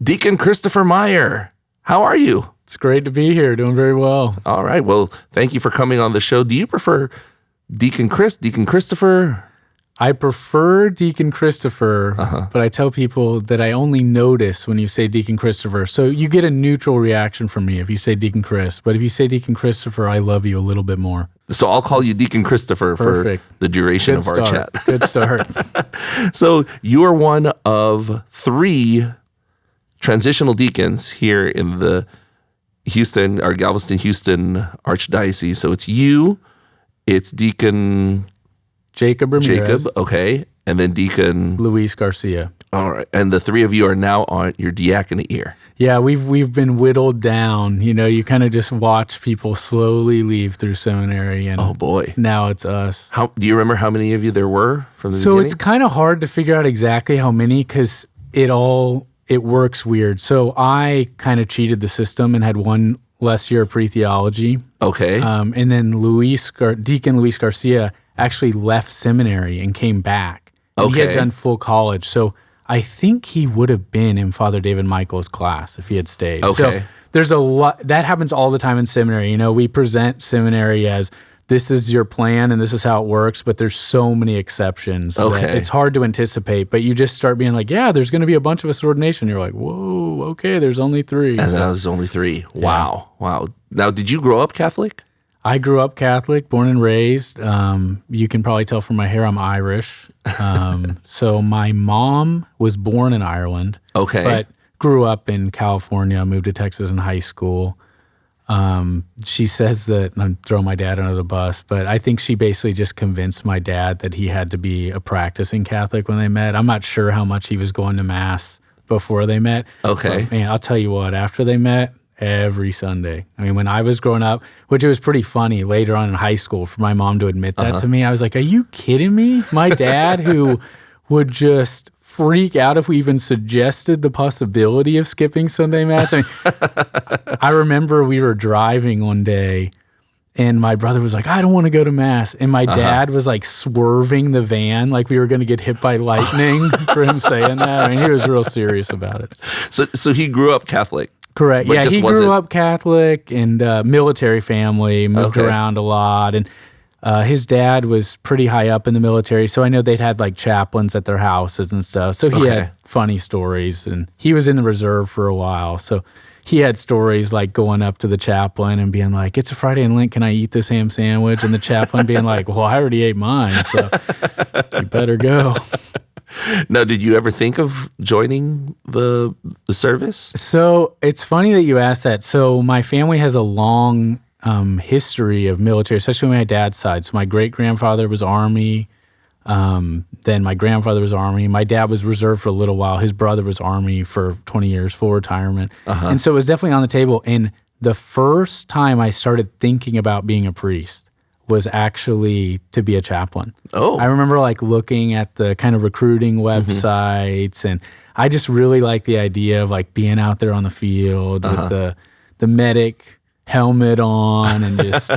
Deacon Christopher Meyer. How are you? It's great to be here. Doing very well. All right. Well, thank you for coming on the show. Do you prefer Deacon Christopher? I prefer Deacon Christopher, but I tell people that I only notice when you say Deacon Christopher. So you get a neutral reaction from me if you say Deacon Chris. But if you say Deacon Christopher, I love you a little bit more. So I'll call you Deacon Christopher for the duration of our chat. Good start. So you are one of 3 transitional deacons here in the Houston, or Galveston-Houston Archdiocese. So it's you, it's Deacon Jacob Ramirez. Okay, and then Deacon Luis Garcia. All right, and the 3 of you are now on your diaconate year. Yeah, we've been whittled down. You know, you kind of just watch people slowly leave through seminary, and oh boy, now it's us. Do you remember how many of you there were from the So beginning? it's kind of hard to figure out exactly how many because it works weird. So I kind of cheated the system and had one less year of pre-theology. Okay. And then Deacon Luis Garcia actually left seminary and came back. And he had done full college. So I think he would have been in Father David Michael's class if he had stayed. Okay. So there's a lot, that happens all the time in seminary. You know, we present seminary as this is your plan and this is how it works, but there's so many exceptions that it's hard to anticipate. But you just start being like, yeah, there's going to be a bunch of us at ordination. You're like, whoa, okay, there's only 3. And that was only 3. Wow. Yeah. Wow. Now, did you grow up Catholic? I grew up Catholic, born and raised. You can probably tell from my hair I'm Irish. So my mom was born in Ireland, but grew up in California, moved to Texas in high school. She says that, I'm throwing my dad under the bus, but I think she basically just convinced my dad that he had to be a practicing Catholic when they met. I'm not sure how much he was going to Mass before they met. Okay. But, man, I'll tell you what, after they met, every Sunday. I mean, when I was growing up, which it was pretty funny later on in high school for my mom to admit that to me, I was like, are you kidding me? My dad, who would just freak out if we even suggested the possibility of skipping Sunday Mass. I mean, I remember we were driving one day and my brother was like, I don't want to go to Mass. And my dad was like swerving the van like we were going to get hit by lightning for him saying that. I mean, he was real serious about it. So he grew up Catholic? Correct. Yeah, he grew up Catholic and military family, moved around a lot. And his dad was pretty high up in the military, so I know they'd had like chaplains at their houses and stuff. So he had funny stories, and he was in the reserve for a while. So he had stories like going up to the chaplain and being like, it's a Friday in Lent, can I eat this ham sandwich? And the chaplain being like, well, I already ate mine, so you better go. Now, did you ever think of joining the service? So it's funny that you asked that. So my family has a long history of military, especially on my dad's side. So my great-grandfather was Army. Then my grandfather was Army. My dad was reserve for a little while. His brother was Army for 20 years, full retirement. And so it was definitely on the table. And the first time I started thinking about being a priest was actually to be a chaplain. I remember like looking at the kind of recruiting websites, and I just really liked the idea of like being out there on the field with the medic helmet on and just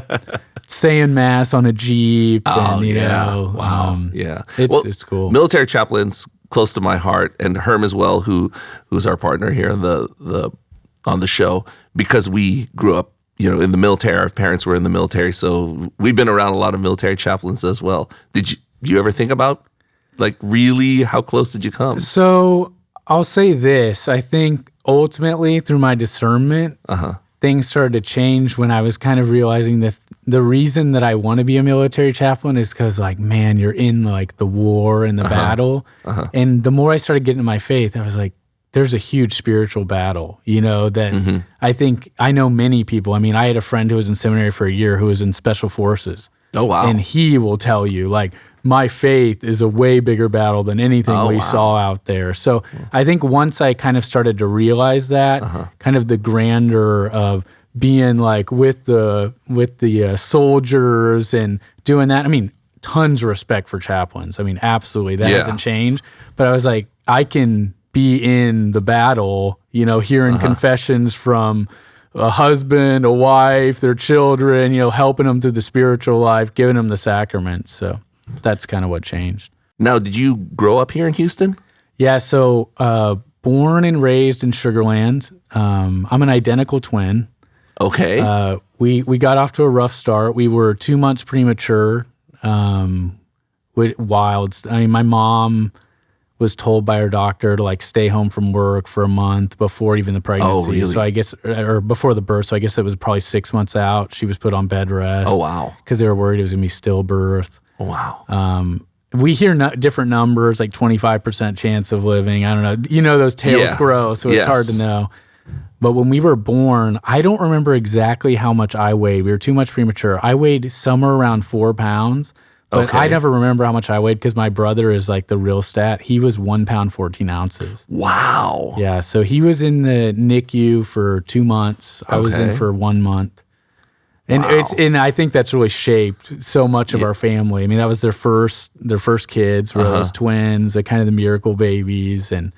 saying Mass on a Jeep. And, you know, it's cool. Military chaplains close to my heart, and Herm as well, who's our partner here on the show, because we grew up, you know, in the military. Our parents were in the military, so we've been around a lot of military chaplains as well. Did you ever think about, like, really, how close did you come? So I'll say this. I think ultimately through my discernment, things started to change when I was kind of realizing that the reason that I want to be a military chaplain is because, like, man, you're in, like, the war and the battle. And the more I started getting into my faith, I was like, there's a huge spiritual battle, you know, that I think I know many people. I mean, I had a friend who was in seminary for a year who was in special forces. Oh, wow. And he will tell you, like, my faith is a way bigger battle than anything we saw out there. So I think once I kind of started to realize that, kind of the grandeur of being like with the soldiers and doing that. I mean, tons of respect for chaplains. I mean, absolutely. That hasn't changed. But I was like, I can be in the battle, you know, hearing confessions from a husband, a wife, their children, you know, helping them through the spiritual life, giving them the sacraments. So that's kind of what changed. Now, did you grow up here in Houston? Yeah, so born and raised in Sugar Land. I'm an identical twin. Okay. We got off to a rough start. We were 2 months premature. Wild. I mean, my mom was told by her doctor to like stay home from work for a month before even the pregnancy. Oh, really? So I guess, or before the birth. So I guess it was probably 6 months out. She was put on bed rest. Oh, wow. Because they were worried it was going to be stillbirth. Oh, wow. We hear different numbers, like 25% chance of living. I don't know. You know, those tails grow, so it's hard to know. But when we were born, I don't remember exactly how much I weighed. We were too much premature. I weighed somewhere around 4 pounds. But I never remember how much I weighed because my brother is like the real stat. He was 1 pound, 14 ounces. Wow. Yeah. So he was in the NICU for 2 months. I was in for 1 month. And and I think that's really shaped so much of our family. I mean, that was their first kids, were those twins, kind of the miracle babies. And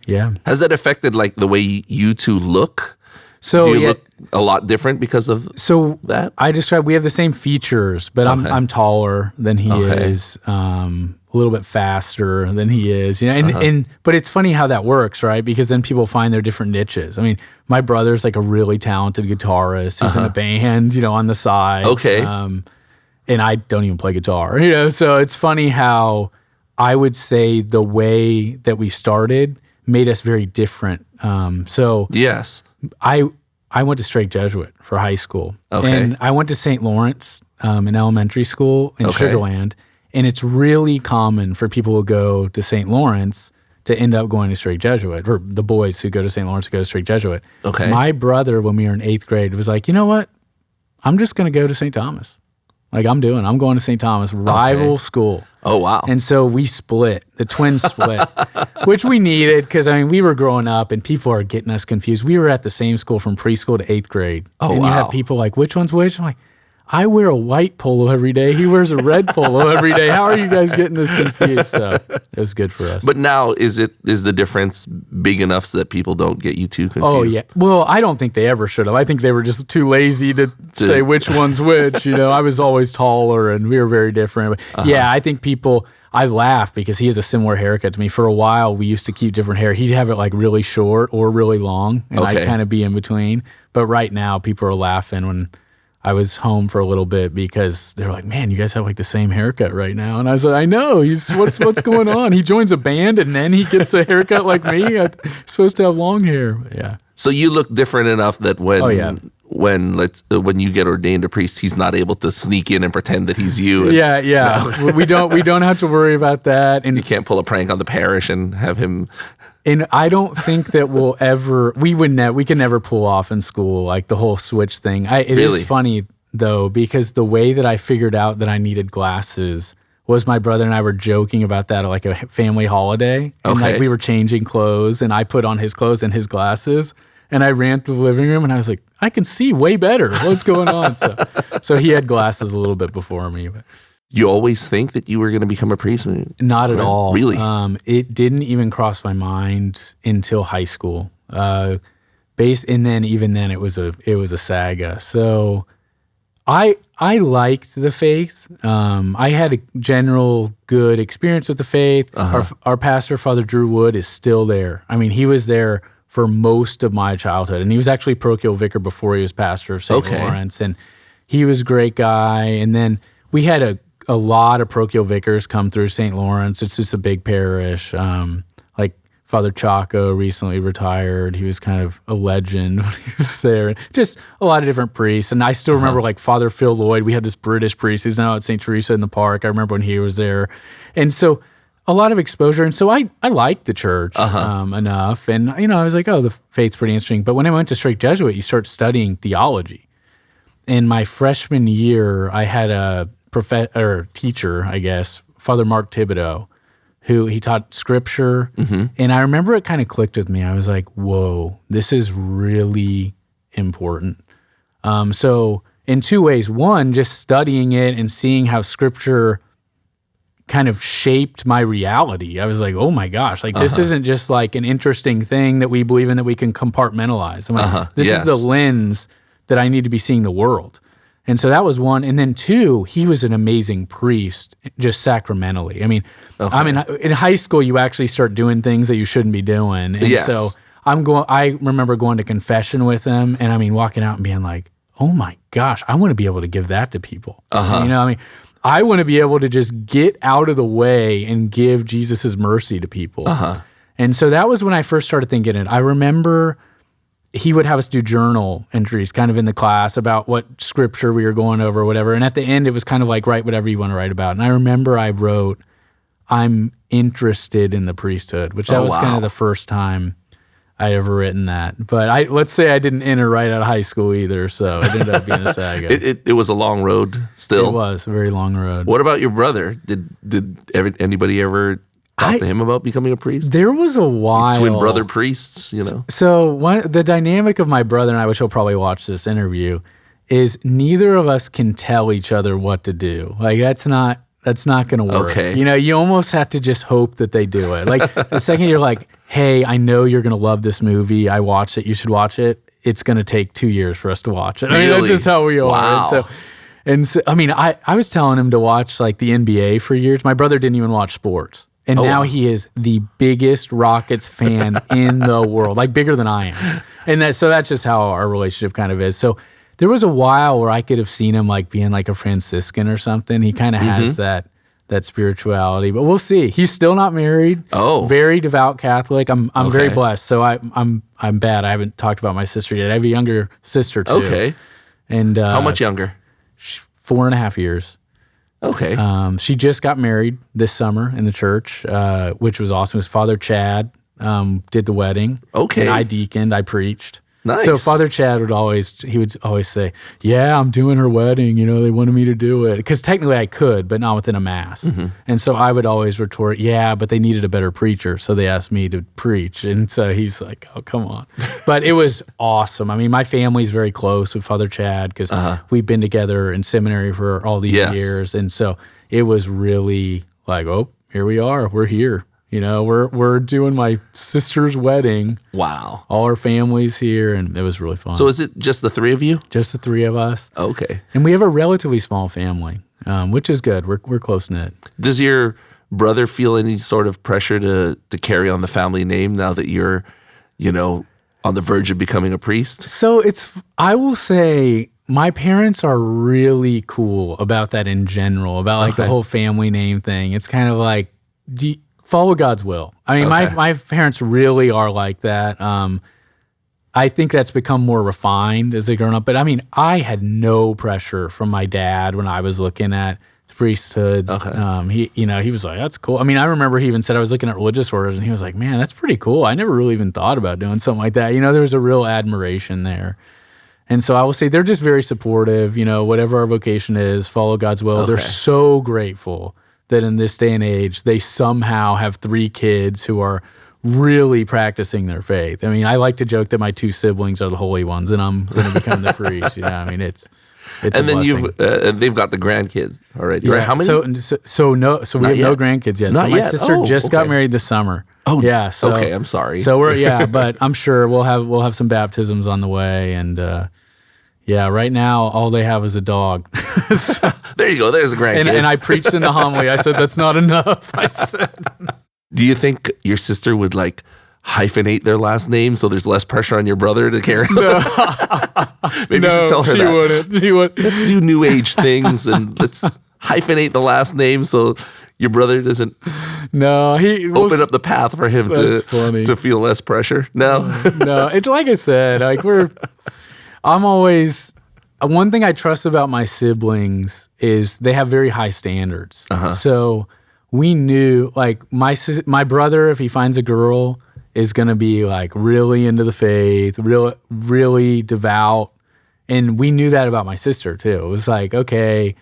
yeah. Has that affected like the way you two look? So do you look a lot different because of that? I describe we have the same features, but I'm taller than he is, a little bit faster than he is. You know, and but it's funny how that works, right? Because then people find their different niches. I mean, my brother's like a really talented guitarist who's in a band, you know, on the side. Okay. And I don't even play guitar, you know. So it's funny how I would say the way that we started made us very different. Yes. I went to straight Jesuit for high school. Okay. And I went to St. Lawrence in elementary school in Sugar Land. And it's really common for people who go to St. Lawrence to end up going to straight Jesuit, or the boys who go to St. Lawrence go to straight Jesuit. Okay. My brother, when we were in 8th grade, was like, you know what? I'm just going to go to St. Thomas. Like I'm going to St. Thomas, rival school. Oh, wow. And so we split, the twins split, which we needed because, I mean, we were growing up and people are getting us confused. We were at the same school from preschool to 8th grade. Oh, and you have people like, which one's which? I'm like, I wear a white polo every day. He wears a red polo every day. How are you guys getting this confused? So it was good for us. But now, is the difference big enough so that people don't get you too confused? Oh, yeah. Well, I don't think they ever should have. I think they were just too lazy to say which one's which. You know, I was always taller and we were very different. But yeah, I think I laugh because he has a similar haircut to me. For a while, we used to keep different hair. He'd have it like really short or really long, and I'd kind of be in between. But right now, people are laughing when I was home for a little bit because they're like, man, you guys have like the same haircut right now. And I was like, I know. What's going on? He joins a band and then he gets a haircut like me? I'm supposed to have long hair. Yeah. So you look different enough that when you get ordained a priest, he's not able to sneak in and pretend that he's you. And, No. we don't have to worry about that. And you can't pull a prank on the parish and have him. And I don't think that we can never pull off in school, like the whole switch thing. It is funny though, because the way that I figured out that I needed glasses was my brother and I were joking about that at like a family holiday. And like we were changing clothes and I put on his clothes and his glasses and I ran through the living room and I was like, I can see way better. What's going on? So he had glasses a little bit before me. But. You always think that you were going to become a priest? Not at all. Really? It didn't even cross my mind until high school. And then even then it was a saga. So I liked the faith. I had a general good experience with the faith. Our pastor, Father Drew Wood, is still there. I mean, he was there for most of my childhood, and he was actually parochial vicar before he was pastor of St. Lawrence, and he was a great guy. And then we had a lot of parochial vicars come through St. Lawrence. It's just a big parish. Like Father Chaco recently retired. He was kind of a legend when he was there. Just a lot of different priests. And I still remember like Father Phil Lloyd. We had this British priest who's now at St. Teresa in the Park. I remember when he was there. And so a lot of exposure. And so I liked the church enough. And, you know, I was like, oh, the faith's pretty interesting. But when I went to straight Jesuit, you start studying theology. In my freshman year, I had a teacher, I guess, Father Mark Thibodeau, who he taught scripture. And I remember it kind of clicked with me. I was like, whoa, this is really important. So in two ways. One, just studying it and seeing how scripture kind of shaped my reality. I was like, oh my gosh, like this isn't just like an interesting thing that we believe in that we can compartmentalize. I'm like, this is the lens that I need to be seeing the world. And so that was one. And then two, he was an amazing priest, just sacramentally. I mean, in high school, you actually start doing things that you shouldn't be doing. And so I remember going to confession with him, and I mean, walking out and being like, oh my gosh, I want to be able to give that to people. You know, I mean, I want to be able to just get out of the way and give Jesus's mercy to people. And so that was when I first started thinking it. I remember he would have us do journal entries kind of in the class about what scripture we were going over or whatever. And at the end, it was kind of like, write whatever you want to write about. And I remember I wrote, I'm interested in the priesthood, which that was kind of the first time I'd ever written that. But let's say I didn't enter right out of high school either, so it ended up being a saga. It was a long road still. It was a very long road. What about your brother? Did anybody ever talk to him about becoming a priest? There was a while. Twin brother priests, you know. So the dynamic of my brother and I, which he'll probably watch this interview, is neither of us can tell each other what to do. Like that's not going to work. Okay. You know, you almost have to just hope that they do it. Like the second you're like, hey, I know you're going to love this movie. I watched it. You should watch it. It's going to take 2 years for us to watch it. I mean, that's just how we are. Wow. And so, I mean, I was telling him to watch like the NBA for years. My brother didn't even watch sports. And now he is the biggest Rockets fan in the world, like bigger than I am. And that's just how our relationship kind of is. So there was a while where I could have seen him like being like a Franciscan or something. He kind of has that spirituality, but we'll see. He's still not married. Very devout Catholic. I'm very blessed. So I'm bad. I haven't talked about my sister yet. I have a younger sister too. Okay. And how much younger? 4.5 years. Okay. She just got married this summer in the church, which was awesome. It was Father Chad did the wedding. Okay. And I deaconed. I preached. Nice. So Father Chad would always say, yeah, I'm doing her wedding. You know, they wanted me to do it. Because technically I could, but not within a mass. And so I would always retort, yeah, but they needed a better preacher. So they asked me to preach. And so he's like, oh, come on. But it was awesome. I mean, my family's very close with Father Chad because we've been together in seminary for all these years. And so it was really like, oh, here we are. We're here. You know, we're doing my sister's wedding. Wow. All our family's here, and it was really fun. So is it just the three of you? Just the three of us. Okay. And we have a relatively small family, which is good. We're close-knit. Does your brother feel any sort of pressure to carry on the family name now that you're, you know, on the verge of becoming a priest? So I will say, my parents are really cool about that in general, about like the whole family name thing. It's kind of like, follow God's will. I mean, my parents really are like that. I think that's become more refined as they've grown up. But I mean, I had no pressure from my dad when I was looking at the priesthood. He was like, that's cool. I mean, I remember he even said, I was looking at religious orders and he was like, man, that's pretty cool. I never really even thought about doing something like that. You know, there was a real admiration there. And so I will say they're just very supportive, you know, whatever our vocation is, follow God's will. They're so grateful that in this day and age, they somehow have 3 kids who are really practicing their faith. I mean, I like to joke that my 2 siblings are the holy ones, and I'm going to become the priest. You know, I mean, it's and then blessing. and they've got the grandkids already, right? How many? So we have no grandkids yet. Not so my yet. sister just got married this summer. Oh, yeah. So, okay. I'm sorry. So but I'm sure we'll have some baptisms on the way, and right now all they have is a dog. There you go. There's a grandkid. And I preached in the homily. I said, that's not enough. I said. Do you think your sister would like hyphenate their last name so there's less pressure on your brother to carry on? Maybe you should tell her that. Wouldn't. She wouldn't. Let's do new age things and let's hyphenate the last name so your brother doesn't open up the path for him to feel less pressure. No. No. It's like I said, like I'm always, one thing I trust about my siblings is they have very high standards. So we knew, like, my brother, if he finds a girl, is going to be like really into the faith, really devout. And we knew that about my sister too. It was like, okay,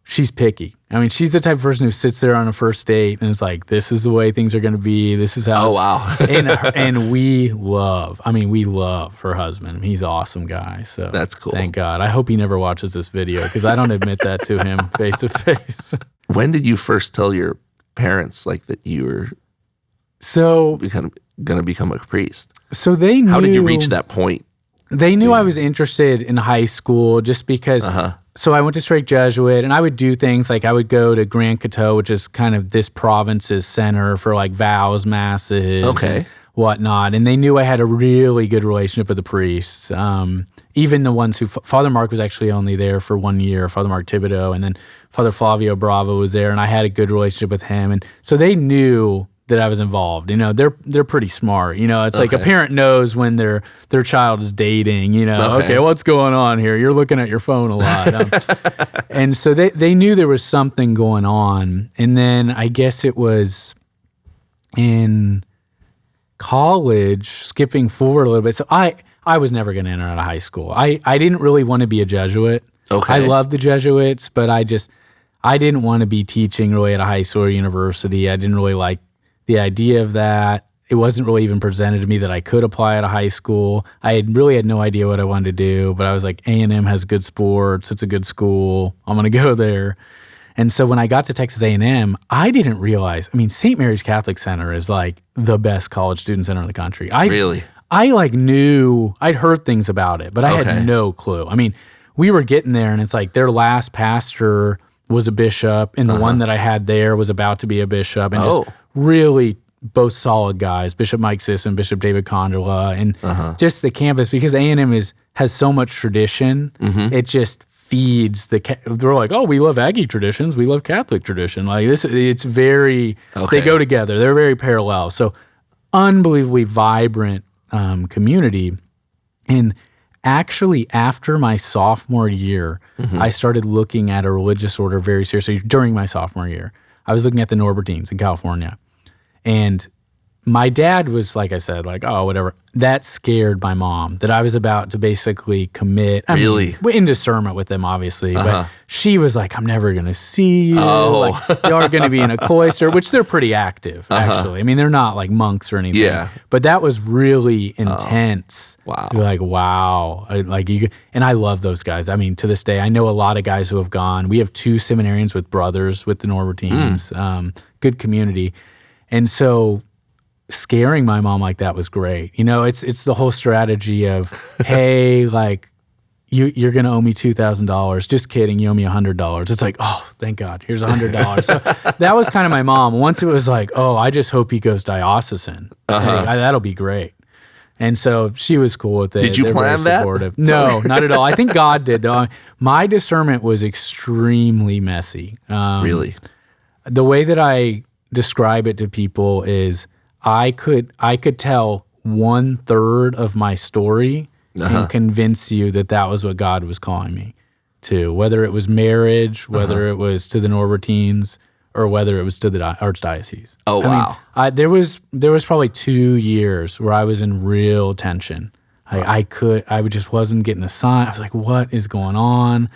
she's picky. I mean, she's the type of person who sits there on a first date and is like, this is the way things are going to be. This is how. Oh, wow. and we love her husband. He's an awesome guy. So that's cool. Thank God. I hope he never watches this video because I don't admit that to him face to face. When did you first tell your parents like that you were going to become a priest? So they knew. How did you reach that point? They knew I was interested in high school just because so I went to straight Jesuit, and I would do things like I would go to Grand Coteau, which is kind of this province's center for like vows, masses, and whatnot. And they knew I had a really good relationship with the priests. Even the ones who, Father Mark was actually only there for 1 year, Father Mark Thibodeau, and then Father Flavio Bravo was there, and I had a good relationship with him. And so they knew that I was involved. You know, they're pretty smart. You know, it's like a parent knows when their child is dating, you know, okay, what's going on here? You're looking at your phone a lot. And so they knew there was something going on. And then I guess it was in college, skipping forward a little bit. So I was never going to enter out of high school. I didn't really want to be a Jesuit. I loved the Jesuits, but I didn't want to be teaching really at a high school or university. I didn't really like the idea of that. It wasn't really even presented to me that I could apply at a high school. I had no idea what I wanted to do, but I was like, A&M has good sports. It's a good school. I'm going to go there. And so when I got to Texas A&M, I didn't realize, I mean, St. Mary's Catholic Center is like the best college student center in the country. Really? I like knew, I'd heard things about it, but I had no clue. I mean, we were getting there and it's like their last pastor was a bishop and the one that I had there was about to be a bishop, and just really both solid guys, Bishop Mike Siss and Bishop David Condola, and just the campus, because A&M has so much tradition, it just feeds they're like, oh, we love Aggie traditions, we love Catholic tradition. Like this, it's very, they go together. They're very parallel. So unbelievably vibrant community. And actually, after my sophomore year, I started looking at a religious order very seriously. During my sophomore year, I was looking at the Norbertines in California. And my dad was, like I said, like, oh, whatever. That scared my mom, that I was about to basically commit. I mean, in discernment with them, obviously. But she was like, I'm never going to see you. Like, you're going to be in a cloister, which they're pretty active, actually. I mean, they're not like monks or anything. Yeah. But that was really intense. Wow. You're like, wow. And I love those guys. I mean, to this day, I know a lot of guys who have gone. We have 2 seminarians with brothers with the Norbertines. Good community. And so scaring my mom like that was great. You know, it's the whole strategy of, hey, like, you're going to owe me $2,000. Just kidding. You owe me $100. It's like, oh, thank God. Here's $100. So that was kind of my mom. Once it was like, oh, I just hope he goes diocesan. Hey, that'll be great. And so she was cool with it. Did you plan that? No, not at all. I think God did, though. My discernment was extremely messy. Really? The way that I describe it to people is I could tell 1/3 of my story and convince you that was what God was calling me to, whether it was marriage, whether it was to the Norbertines, or whether it was to the archdiocese. Oh, wow. I mean, there was probably 2 years where I was in real tension. I just wasn't getting a sign. I was like, what is going on?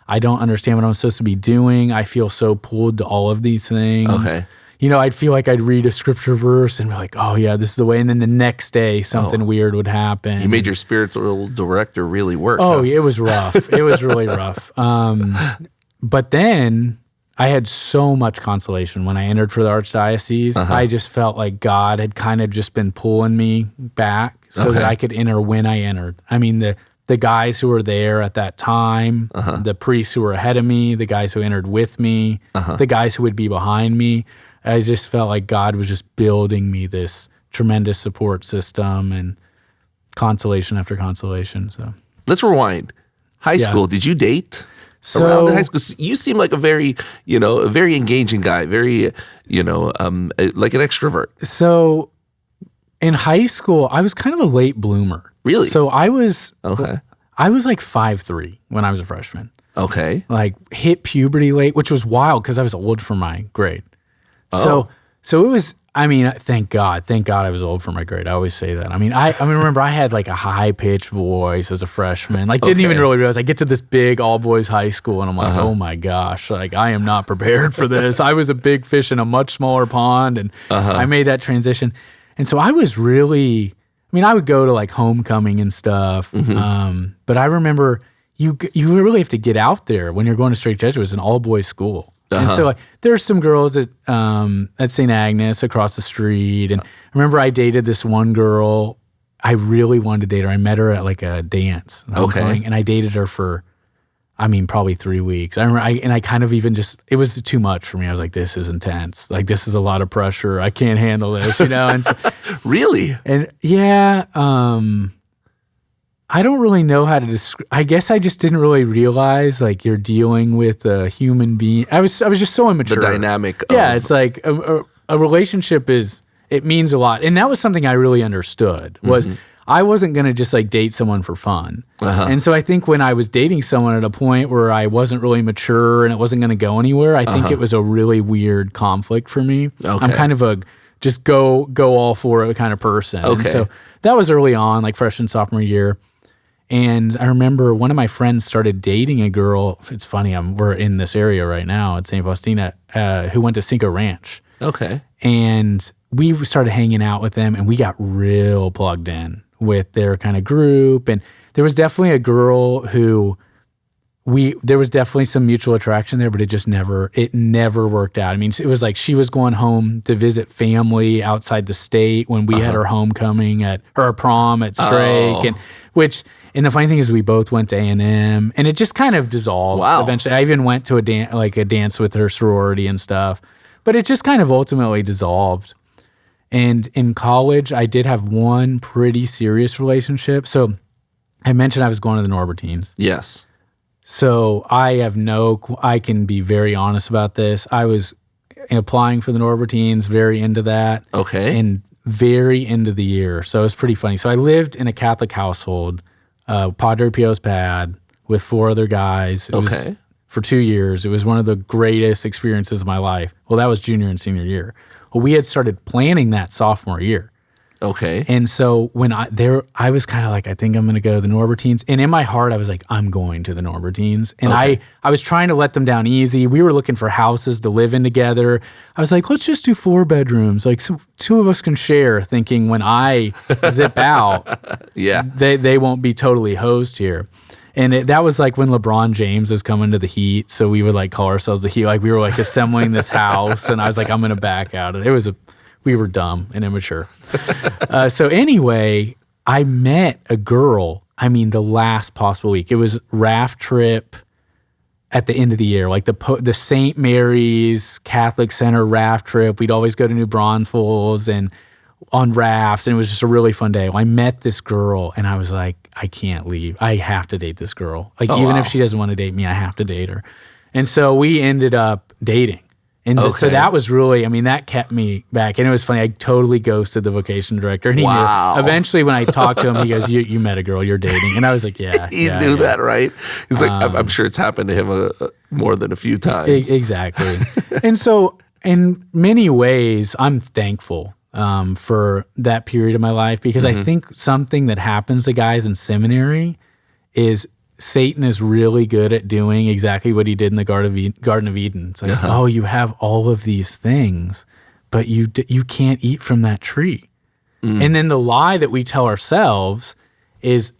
I don't understand what I'm supposed to be doing. I feel so pulled to all of these things. Okay. You know, I'd feel like I'd read a scripture verse and be like, oh yeah, this is the way. And then the next day, something weird would happen. You made your spiritual director really work. Oh, it was rough. It was really rough. But then I had so much consolation when I entered for the archdiocese. I just felt like God had kind of just been pulling me back so that I could enter when I entered. I mean, the guys who were there at that time, the priests who were ahead of me, the guys who entered with me, the guys who would be behind me, I just felt like God was just building me this tremendous support system and consolation after consolation. So let's rewind. High school, did you date? So around in high school, you seem like a very engaging guy, very, like an extrovert. So in high school, I was kind of a late bloomer. Really? So I was like 5'3" when I was a freshman. Okay. Like hit puberty late, which was wild because I was old for my grade. So it was, I mean, thank God I was old for my grade. I always say that. I mean, I remember I had like a high-pitched voice as a freshman. Like, didn't even really realize. I get to this big all-boys high school, and I'm like, oh my gosh, like I am not prepared for this. I was a big fish in a much smaller pond, and I made that transition. And so I was really, I mean, I would go to like homecoming and stuff, but I remember you really have to get out there when you're going to straight Jesuit. It's an all-boys school. And so there's some girls at St. Agnes across the street. And I remember I dated this one girl. I really wanted to date her. I met her at like a dance. And I dated her for, I mean, probably 3 weeks. I remember, and I kind of even just, it was too much for me. I was like, this is intense. Like, this is a lot of pressure. I can't handle this, And so, Really? And yeah, I don't really know how to describe. I guess I just didn't really realize like you're dealing with a human being. I was just so immature. The dynamic. Yeah, it's like a relationship it means a lot, and that was something I really understood. Was I wasn't going to just like date someone for fun. And so I think when I was dating someone at a point where I wasn't really mature and it wasn't going to go anywhere, I think it was a really weird conflict for me. Okay. I'm kind of a just go all for it kind of person. Okay. And so that was early on, like freshman, sophomore year. And I remember one of my friends started dating a girl. It's funny, we're in this area right now at St. Faustina, who went to Cinco Ranch. Okay. And we started hanging out with them, and we got real plugged in with their kind of group. And there was definitely a girl who there was definitely some mutual attraction there, but it never worked out. I mean, it was like she was going home to visit family outside the state when we had our homecoming at her prom at Strake, and the funny thing is we both went to A&M, and it just kind of dissolved. Wow. Eventually. I even went to a dance with her sorority and stuff, but it just kind of ultimately dissolved. And in college, I did have one pretty serious relationship. So I mentioned I was going to the Norbertines. Yes. So I can be very honest about this. I was applying for the Norbertines, very into that. Okay. And very into the year. So it was pretty funny. So I lived in a Catholic household, Padre Pio's pad, with 4 other guys. It was for 2 years. It was one of the greatest experiences of my life. Well, that was junior and senior year. Well, we had started planning that sophomore year. Okay. And so when I was kind of like, I think I'm going to go to the Norbertines. And in my heart, I was like, I'm going to the Norbertines. And I was trying to let them down easy. We were looking for houses to live in together. I was like, let's just do 4 bedrooms. Like, so 2 of us can share, thinking when I zip out, they won't be totally hosed here. And that was like when LeBron James was coming to the Heat. So we would like call ourselves the Heat. Like we were like assembling this house. And I was like, I'm going to back out. We were dumb and immature. So anyway, I met a girl, the last possible week. It was raft trip at the end of the year, like the St. Mary's Catholic Center raft trip. We'd always go to New Braunfels and on rafts, and it was just a really fun day. Well, I met this girl, and I was like, I can't leave. I have to date this girl. Like, even if she doesn't want to date me, I have to date her. And so we ended up dating. And so that was really, that kept me back. And it was funny. I totally ghosted the vocation director. And he knew. Eventually, when I talked to him, he goes, you met a girl you're dating. And I was like, yeah. He knew that, right? He's like, I'm sure it's happened to him more than a few times. Exactly. And so in many ways, I'm thankful for that period of my life, because I think something that happens to guys in seminary is Satan is really good at doing exactly what he did in the Garden of Eden. It's like, oh, you have all of these things, but you can't eat from that tree. And then the lie that we tell ourselves is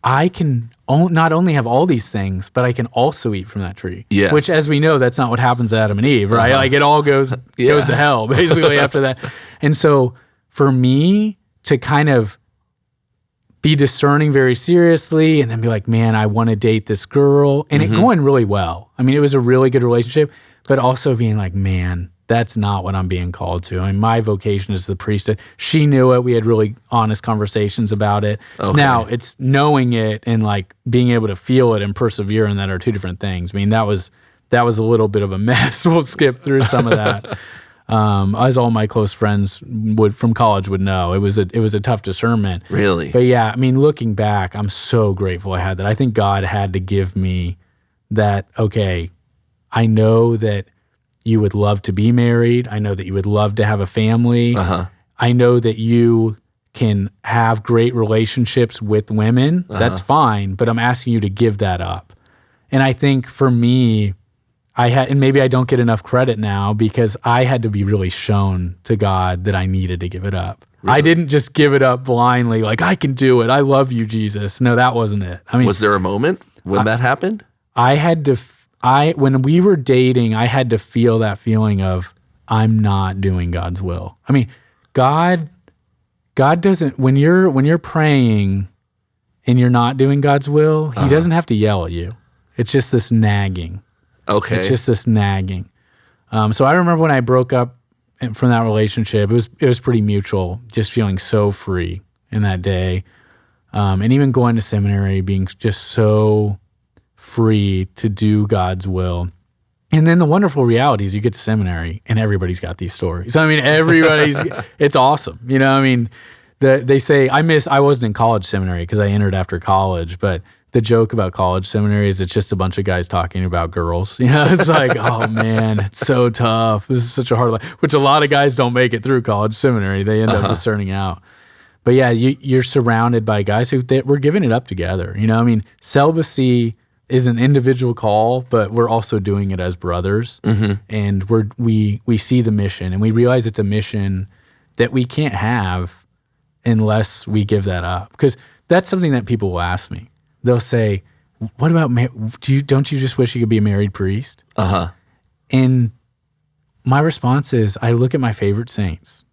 I can not only have all these things, but I can also eat from that tree. Yes. Which, as we know, that's not what happens to Adam and Eve, right? Like it all goes to hell basically after that. And so for me to kind of be discerning very seriously and then be like, man, I want to date this girl, and it going really well. It was a really good relationship, but also being like, man, that's not what I'm being called to. My vocation is the priesthood. She knew it. We had really honest conversations about it. Okay. Now, it's knowing it and like being able to feel it and persevere in that are 2 different things. That was a little bit of a mess. We'll skip through some of that. As all my close friends from college would know, it was a tough discernment. Really? But yeah, looking back, I'm so grateful I had that. I think God had to give me that, okay, I know that you would love to be married. I know that you would love to have a family. I know that you can have great relationships with women. That's fine, but I'm asking you to give that up. And I think for me, and maybe I don't get enough credit now, because I had to be really shown to God that I needed to give it up. Really? I didn't just give it up blindly, like, I can do it. I love you, Jesus. No, that wasn't it. Was there a moment when that happened? I had to, when we were dating, I had to feel that feeling of, I'm not doing God's will. God doesn't, when you're praying and you're not doing God's will, he doesn't have to yell at you. It's just this nagging. Okay. It's just this nagging. So I remember when I broke up from that relationship, it was pretty mutual, just feeling so free in that day. And even going to seminary, being just so free to do God's will. And then the wonderful reality is you get to seminary and everybody's got these stories. I mean, it's awesome. You know, I mean, they say, I wasn't in college seminary because I entered after college, but the joke about college seminary is it's just a bunch of guys talking about girls. You know, it's like, oh man, it's so tough. This is such a hard life, which a lot of guys don't make it through college seminary. They end up discerning out. But yeah, you're surrounded by guys we're giving it up together. You know, I mean, celibacy is an individual call, but we're also doing it as brothers. And we see the mission, and we realize it's a mission that we can't have unless we give that up. Because that's something that people will ask me. They'll say, "What about don't you just wish you could be a married priest?" And my response is, I look at my favorite saints,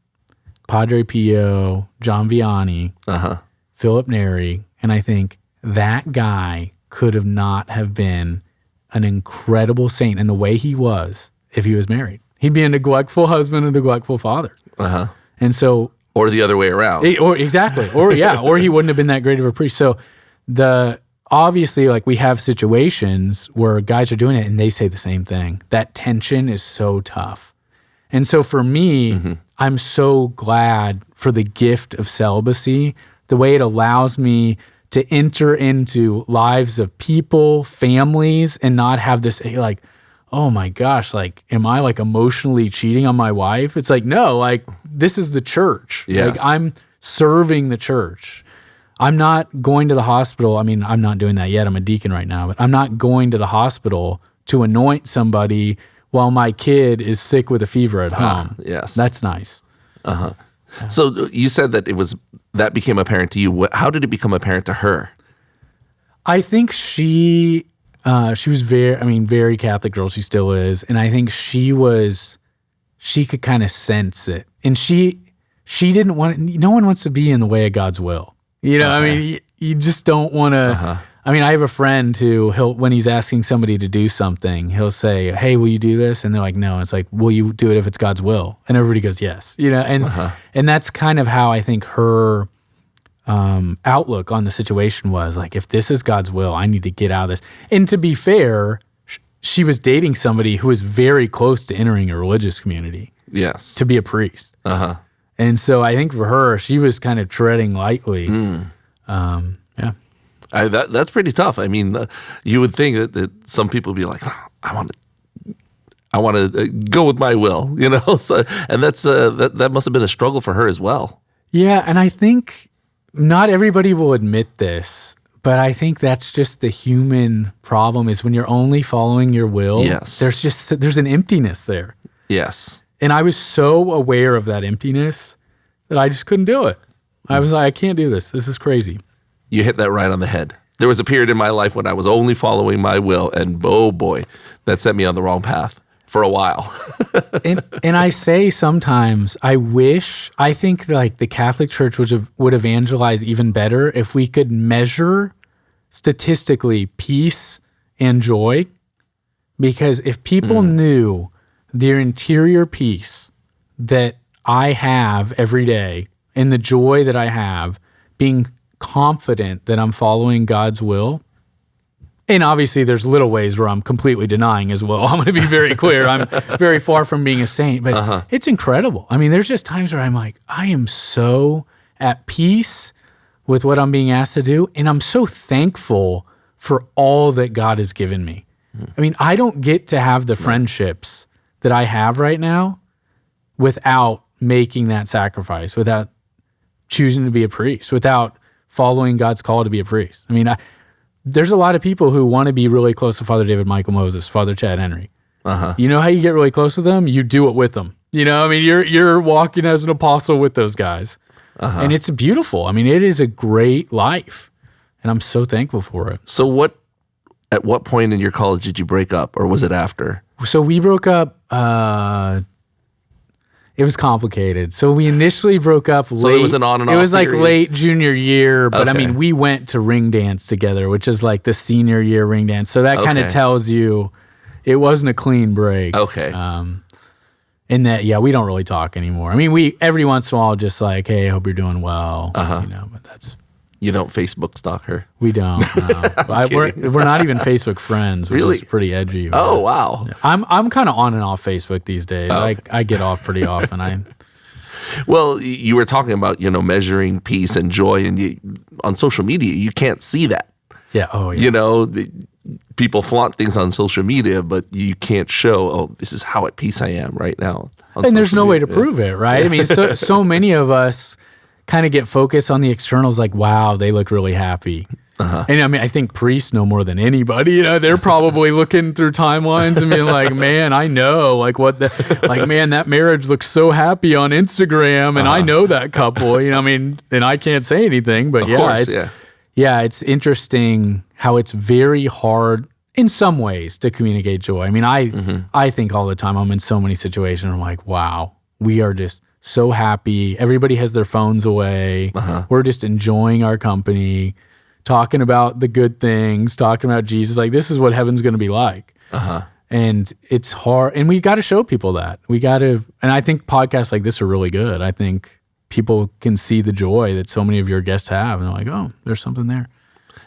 Padre Pio, John Vianney, Philip Neri, and I think that guy could have not have been an incredible saint in the way he was if he was married. He'd be a neglectful husband and a neglectful father. And so, or the other way around. Exactly. Or he wouldn't have been that great of a priest. So obviously, like, we have situations where guys are doing it and they say the same thing. That tension is so tough. And so for me, I'm so glad for the gift of celibacy, the way it allows me to enter into lives of people, families, and not have this like, oh my gosh, like, am I like emotionally cheating on my wife? It's like, no, like, this is the church. Yes. Like, I'm serving the church. I'm not going to the hospital. I mean, I'm not doing that yet. I'm a deacon right now, but I'm not going to the hospital to anoint somebody while my kid is sick with a fever at home. Yes. That's nice. So you said that became apparent to you. How did it become apparent to her? I think she was very Catholic girl. She still is. And I think she could kind of sense it. And she didn't no one wants to be in the way of God's will. You know, I mean, you just don't want to. I mean, I have a friend who when he's asking somebody to do something, he'll say, "Hey, will you do this?" And they're like, "No." It's like, "Will you do it if it's God's will?" And everybody goes, "Yes." You know, and that's kind of how I think her outlook on the situation was. Like, if this is God's will, I need to get out of this. And to be fair, she was dating somebody who was very close to entering a religious community. Yes, to be a priest. And so I think for her, she was kind of treading lightly. Yeah. That's pretty tough. I mean, you would think that some people would be like, oh, I want to go with my will, you know? So, and that must have been a struggle for her as well. Yeah, and I think not everybody will admit this, but I think that's just the human problem is when you're only following your will, there's an emptiness there. Yes. And I was so aware of that emptiness that I just couldn't do it. I was like, I can't do this. This is crazy. You hit that right on the head. There was a period in my life when I was only following my will, and oh boy, that set me on the wrong path for a while. and I say sometimes, I think like the Catholic Church would evangelize even better if we could measure statistically peace and joy. Because if people knew their interior peace that I have every day and the joy that I have, being confident that I'm following God's will. And obviously there's little ways where I'm completely denying as well. I'm going to be very clear. I'm very far from being a saint, but it's incredible. I mean, there's just times where I'm like, I am so at peace with what I'm being asked to do. And I'm so thankful for all that God has given me. I mean, I don't get to have the friendships that I have right now without making that sacrifice, without choosing to be a priest, without following God's call to be a priest. I mean, there's a lot of people who want to be really close to Father David Michael Moses, Father Chad Henry. You know how you get really close to them? You do it with them. You know, I mean, you're walking as an apostle with those guys. And it's beautiful. I mean, it is a great life. And I'm so thankful for it. So at what point in your college did you break up, or was it after? So we broke up, It was complicated. So we initially broke up late. So it was an on and off It was like period? late junior year, but I Okay. mean, we went to ring dance together, which is like the senior year ring dance. So that kind of Okay. tells you it wasn't a clean break. Okay. In that, yeah, we don't really talk anymore. I mean, we every once in a while just like, hey, I hope you're doing well. But that's You don't Facebook stalk her? we don't. No. We're not even Facebook friends. Which Really? is pretty edgy. Oh, wow. I'm kind of on and off Facebook these days. okay. I get off pretty often. Well, you were talking about, measuring peace and joy, and on social media, you can't see that. Yeah. Oh, yeah. People flaunt things on social media, but you can't show, oh, this is how at peace I am right now. And there's no way to prove it, right? I mean, so many of us kind of get focused on the externals, like, wow, they look really happy. And I mean, I think priests know more than anybody. They're probably looking through timelines and being like, man, I know, man, that marriage looks so happy on Instagram, and I know that couple. I mean, and I can't say anything, but Of course, it's interesting how it's very hard in some ways to communicate joy. I mean, I think all the time I'm in so many situations. I'm like, wow, we are just so happy. Everybody has their phones away. We're just enjoying our company, talking about the good things, talking about Jesus. Like, this is what heaven's going to be like. And it's hard. And we got to show people that. And I think podcasts like this are really good. I think people can see the joy that so many of your guests have. And they're like, oh, there's something there.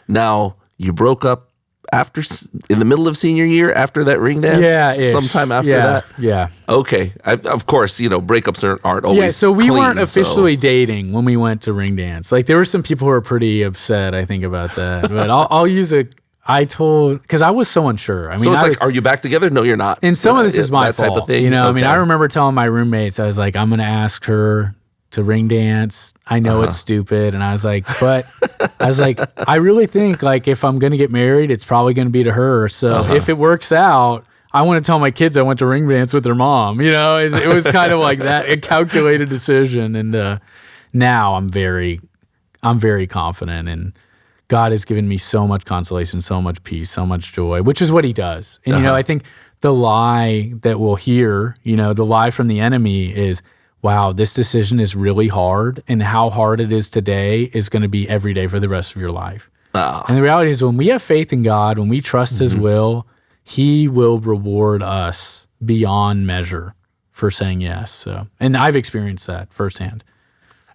Now, you broke up in the middle of senior year after that ring dance? Yeah, sometime after that? Yeah. Okay. Of course, breakups aren't always Yeah, so we clean, weren't officially dating when we went to ring dance. Like, there were some people who were pretty upset, I think, about that. But I'll use because I was so unsure. I mean, So it's are you back together? No, you're not. and some of this is my that fault. type of thing? I mean, Okay. I remember telling my roommates, I was like, I'm going to ask her to ring dance. I know it's stupid. And I was like, I really think, like, if I'm going to get married, it's probably going to be to her. So if it works out, I want to tell my kids I went to ring dance with their mom. It was kind of like that, a calculated decision. And now I'm very confident, and God has given me so much consolation, so much peace, so much joy, which is what he does. And, I think the lie that we'll hear, the lie from the enemy is, wow, this decision is really hard, and how hard it is today is going to be every day for the rest of your life. And the reality is, when we have faith in God, when we trust his will, he will reward us beyond measure for saying yes. So, and I've experienced that firsthand.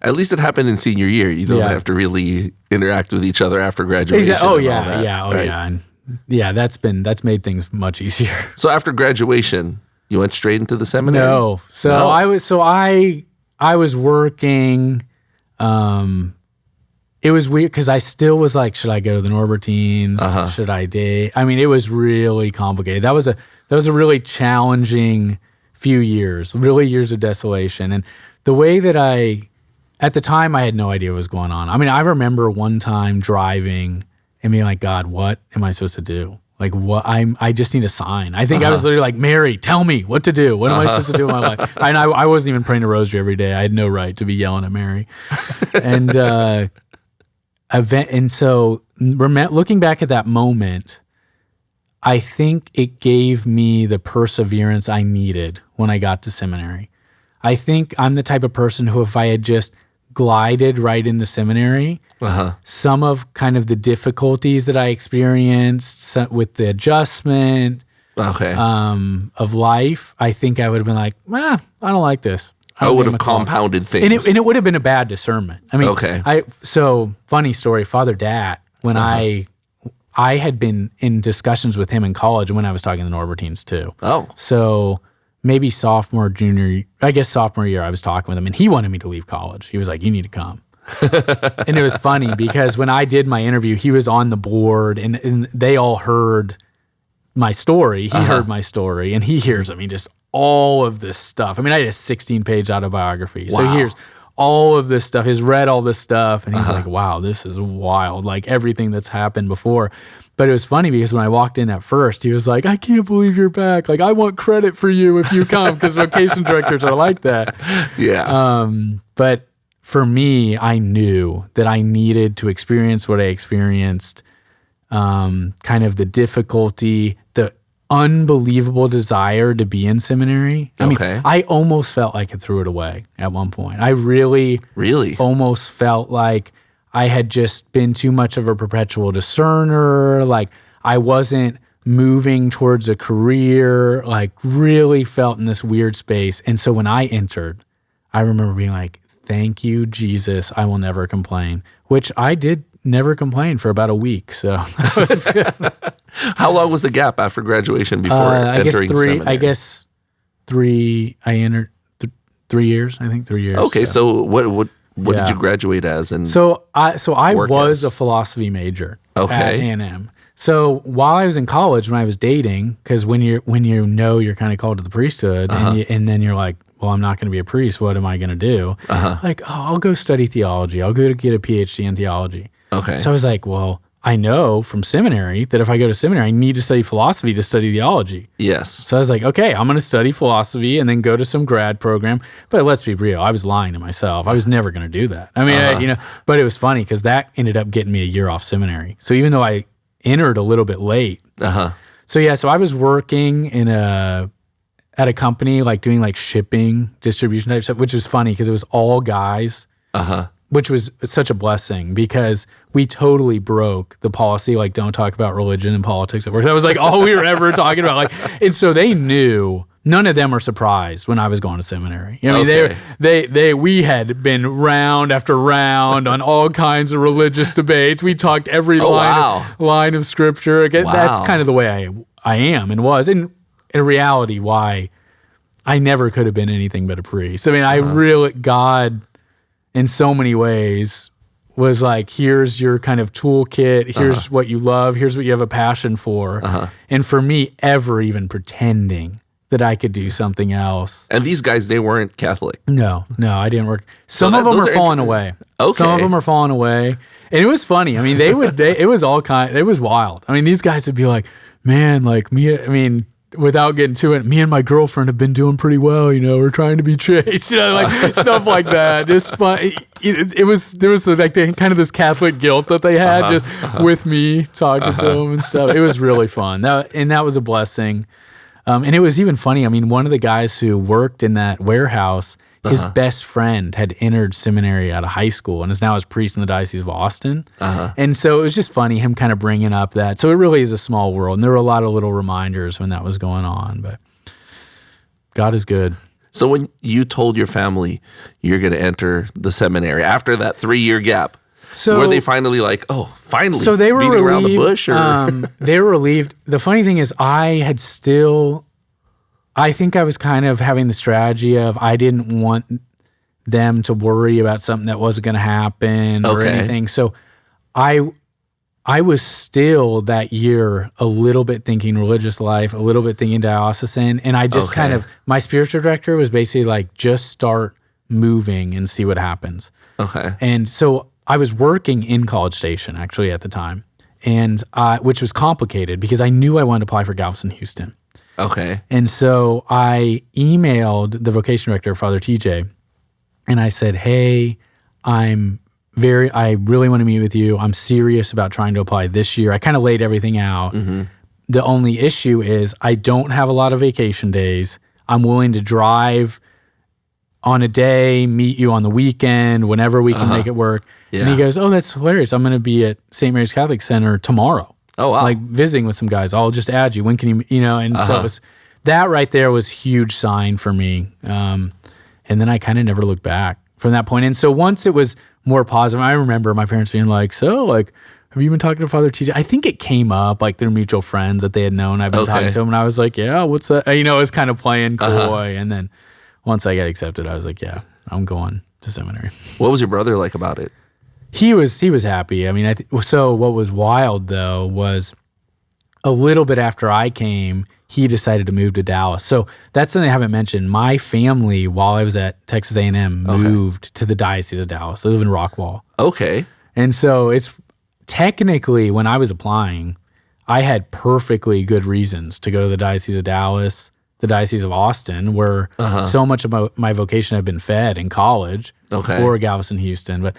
At least it happened in senior year. You don't have to really interact with each other after graduation. Oh, and all yeah. that, Yeah. Oh, right? yeah. And yeah, that's made things much easier. So after graduation, you went straight into the seminary? No. So No? I was working. It was weird because I still was like, should I go to the Norbertines? Should I date? I mean, it was really complicated. That was a really challenging few years, really years of desolation. And the way that at the time, I had no idea what was going on. I mean, I remember one time driving and being like, God, what am I supposed to do? Like, what? I just need a sign. I think I was literally like, Mary, tell me what to do. What am I supposed to do in my life? And I wasn't even praying a rosary every day. I had no right to be yelling at Mary. And so looking back at that moment, I think it gave me the perseverance I needed when I got to seminary. I think I'm the type of person who, if I had just glided right into seminary, some of kind of the difficulties that I experienced with the adjustment of life, I think I would have been like, I don't like this. I would have compounded things. And it would have been a bad discernment. I mean, so funny story, Father Dat, when I had been in discussions with him in college when I was talking to the Norbertines too. Oh. So maybe sophomore year, I was talking with him, and he wanted me to leave college. He was like, you need to come. And it was funny because when I did my interview, he was on the board, and they all heard my story. He heard my story, and he hears, just all of this stuff. I had a 16-page autobiography. Wow. So he hears all of this stuff. He's read all this stuff, and he's like, wow, this is wild. Like everything that's happened before. But it was funny because when I walked in at first, he was like, I can't believe you're back. Like, I want credit for you if you come, because vocation directors are like that. Yeah. But for me, I knew that I needed to experience what I experienced, kind of the difficulty, unbelievable desire to be in seminary. I mean, Okay. I almost felt like I threw it away at one point. I really almost felt like I had just been too much of a perpetual discerner. Like I wasn't moving towards a career, like really felt in this weird space. And so when I entered, I remember being like, thank you, Jesus. I will never complain, which I did never complain for about a week. So that was good. How long was the gap after graduation before entering seminary? I guess three. I entered 3 years. I think 3 years. Okay, so what did you graduate as? And so I was as? a philosophy major Okay. at A&M. So while I was in college, when I was dating, because when you're kind of called to the priesthood, and then you're like, well, I'm not going to be a priest. What am I going to do? Like, oh, I'll go study theology. I'll go to get a PhD in theology. Okay. So I was like, well, I know from seminary that if I go to seminary, I need to study philosophy to study theology. Yes. So I was like, okay, I'm going to study philosophy and then go to some grad program. But let's be real, I was lying to myself. I was never going to do that. I mean, but it was funny because that ended up getting me a year off seminary. So even though I entered a little bit late. So I was working at a company, like doing like shipping, distribution type stuff, which was funny because it was all guys. Which was such a blessing because we totally broke the policy, like don't talk about religion and politics at work. That was like all we were ever talking about. Like, and so they knew. None of them were surprised when I was going to seminary. I mean, we had been round after round on all kinds of religious debates. We talked every line of scripture. That's kind of the way I am and was. And in reality, why I never could have been anything but a priest. I mean, God, in so many ways, was like, here's your kind of toolkit, here's what you love, here's what you have a passion for. And for me, ever even pretending that I could do something else. And these guys, they weren't Catholic. No, I didn't work. Some of them are falling away. Okay. Some of them are falling away. And it was funny. I mean, it was wild. I mean, these guys would be like, man, like me, I mean, without getting to it, me and my girlfriend have been doing pretty well, we're trying to be chaste, like stuff like that. Just fun. There was like kind of this Catholic guilt that they had just with me talking to them and stuff. It was really fun. That was a blessing. And it was even funny. I mean, one of the guys who worked in that warehouse, his best friend had entered seminary out of high school and is now a priest in the Diocese of Austin. And so it was just funny, him kind of bringing up that. So it really is a small world. And there were a lot of little reminders when that was going on. But God is good. So when you told your family you're going to enter the seminary after that 3-year gap, were they finally like, oh, finally? So they were relieved, around the bush? Or? They were relieved. The funny thing is I think I was kind of having the strategy of I didn't want them to worry about something that wasn't going to happen or anything. So I was still that year a little bit thinking religious life, a little bit thinking diocesan. And I just kind of, my spiritual director was basically like, just start moving and see what happens. Okay. And so I was working in College Station actually at the time, and which was complicated because I knew I wanted to apply for Galveston, Houston. Okay. And so I emailed the vocation director, Father TJ, and I said, hey, I really want to meet with you. I'm serious about trying to apply this year. I kind of laid everything out. The only issue is I don't have a lot of vacation days. I'm willing to drive on a day, meet you on the weekend, whenever we can make it work. Yeah. And he goes, oh, that's hilarious. I'm going to be at St. Mary's Catholic Center tomorrow. Oh, wow. Like visiting with some guys. I'll just add you. When can you, and so it was, that right there was a huge sign for me. And then I kind of never looked back from that point. And so once it was more positive, I remember my parents being like, so like, have you been talking to Father TJ? I think it came up, like they're mutual friends that they had known. I've been talking to him, and I was like, yeah, what's that? It was kind of playing coy. And then once I got accepted, I was like, yeah, I'm going to seminary. What was your brother like about it? He was happy. I mean, so what was wild though was a little bit after I came, he decided to move to Dallas. So that's something I haven't mentioned. My family, while I was at Texas A&M, moved to the Diocese of Dallas. They live in Rockwall. Okay. And so it's technically, when I was applying, I had perfectly good reasons to go to the Diocese of Dallas, the Diocese of Austin, where so much of my vocation had been fed in college, or Galveston, Houston. But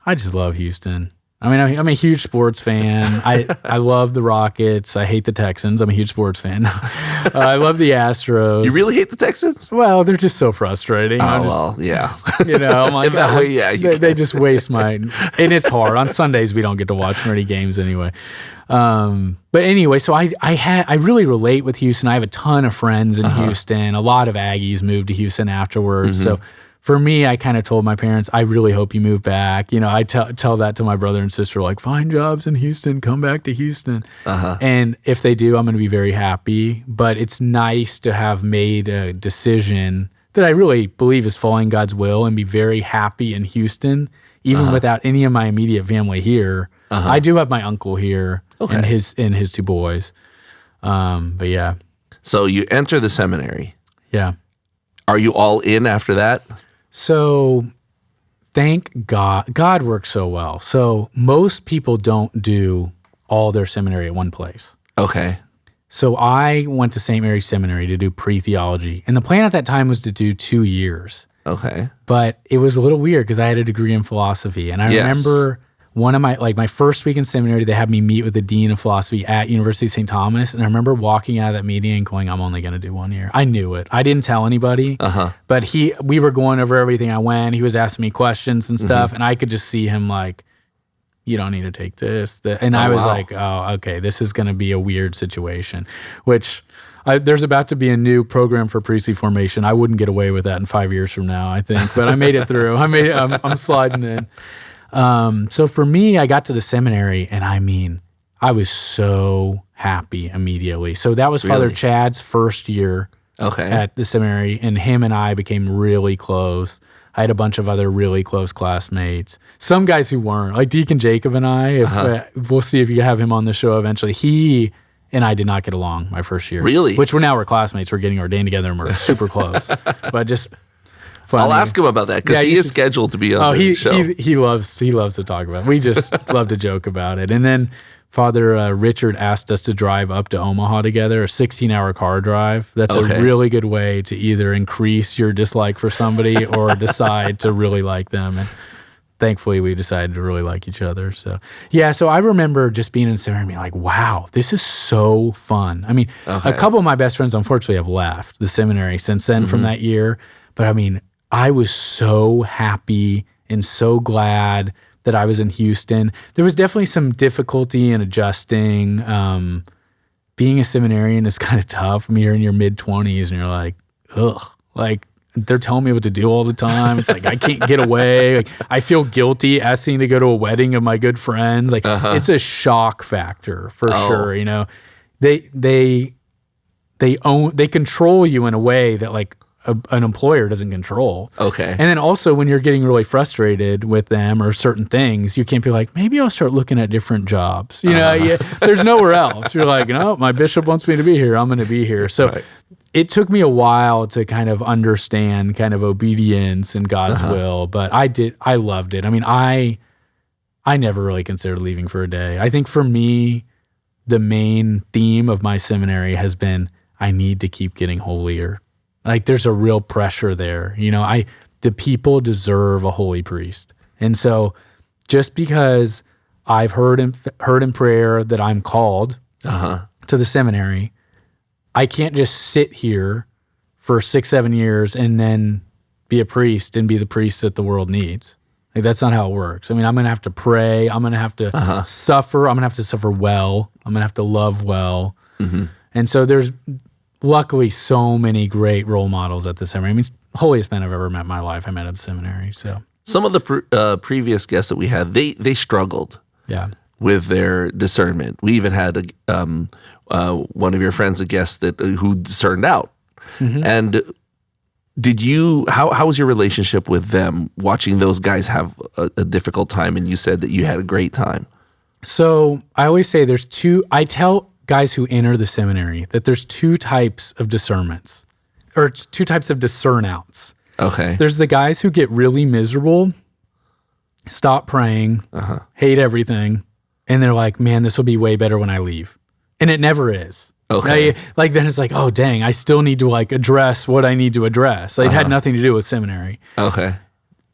I just love Houston. I mean, I'm a huge sports fan. I love the Rockets. I hate the Texans. I'm a huge sports fan. I love the Astros. You really hate the Texans? Well, they're just so frustrating. Yeah. I'm like, In that way, yeah. They just waste my, and it's hard. On Sundays, we don't get to watch many games anyway. But anyway, so I really relate with Houston. I have a ton of friends in Houston. A lot of Aggies moved to Houston afterwards. So for me, I kind of told my parents, I really hope you move back. I tell that to my brother and sister, like, find jobs in Houston, come back to Houston. And if they do, I'm going to be very happy. But it's nice to have made a decision that I really believe is following God's will and be very happy in Houston, even without any of my immediate family here. I do have my uncle here and his 2 boys. But yeah. So you enter the seminary. Yeah. Are you all in after that? So thank God. God works so well. So most people don't do all their seminary at one place. Okay. So I went to St. Mary's Seminary to do pre-theology. And the plan at that time was to do 2 years. Okay. But it was a little weird because I had a degree in philosophy. And I remember one of my first week in seminary, they had me meet with the dean of philosophy at University of St. Thomas. And I remember walking out of that meeting and going, I'm only going to do 1 year. I knew it. I didn't tell anybody. But we were going over everything I went. He was asking me questions and stuff. And I could just see him like, you don't need to take this. And I was like, oh, okay, this is going to be a weird situation, which there's about to be a new program for priestly formation. I wouldn't get away with that in 5 years from now, I think. But I made it through. I'm sliding in. So for me, I got to the seminary and I was so happy immediately. So that was Father Chad's first year at the seminary, and him and I became really close. I had a bunch of other really close classmates. Some guys who weren't, like Deacon Jacob and I, we'll see if you have him on the show eventually. He and I did not get along my first year. Really? Which we're classmates. We're getting ordained together and we're super close. But just funny. I'll ask him about that because he is scheduled to be on the show. He loves to talk about it. We just love to joke about it. And then Father Richard asked us to drive up to Omaha together, a 16-hour car drive. That's a really good way to either increase your dislike for somebody or decide to really like them. And thankfully, we decided to really like each other. So, yeah, so I remember just being in seminary and being like, wow, this is so fun. I mean, a couple of my best friends, unfortunately, have left the seminary since then from that year. But I mean, I was so happy and so glad that I was in Houston. There was definitely some difficulty in adjusting. Being a seminarian is kind of tough. I mean, you're in your mid-20s and you're like, ugh, like they're telling me what to do all the time. It's like I can't get away. Like I feel guilty asking to go to a wedding of my good friends. Like it's a shock factor for sure. You know, they control you in a way that like an employer doesn't control. Okay. And then also when you're getting really frustrated with them or certain things, you can't be like, maybe I'll start looking at different jobs. You know, there's nowhere else. You're like, no, my bishop wants me to be here. I'm going to be here. So it took me a while to kind of understand kind of obedience and God's will, but I loved it. I mean, I never really considered leaving for a day. I think for me, the main theme of my seminary has been, I need to keep getting holier. Like there's a real pressure there. You know, the people deserve a holy priest. And so just because I've heard in prayer that I'm called to the seminary, I can't just sit here for 6-7 years and then be a priest and be the priest that the world needs. Like that's not how it works. I mean, I'm going to have to pray. I'm going to have to suffer. I'm going to have to suffer well. I'm going to have to love well. And so there's luckily so many great role models at the seminary. I mean, it's the holiest men I've ever met in my life I met at the seminary. So some of the previous guests that we had, they struggled with their discernment. We even had one of your friends, a guest who discerned out. And did you? How was your relationship with them? Watching those guys have a difficult time, and you said that you had a great time. So I always say there's two. I tell guys who enter the seminary that there's 2 types of discernments, or 2 types of discernouts. Okay. There's the guys who get really miserable, stop praying, hate everything, and they're like, man, this will be way better when I leave. And it never is. Okay. Like then it's like, oh, dang, I still need to like address what I need to address. Like, it had nothing to do with seminary. Okay.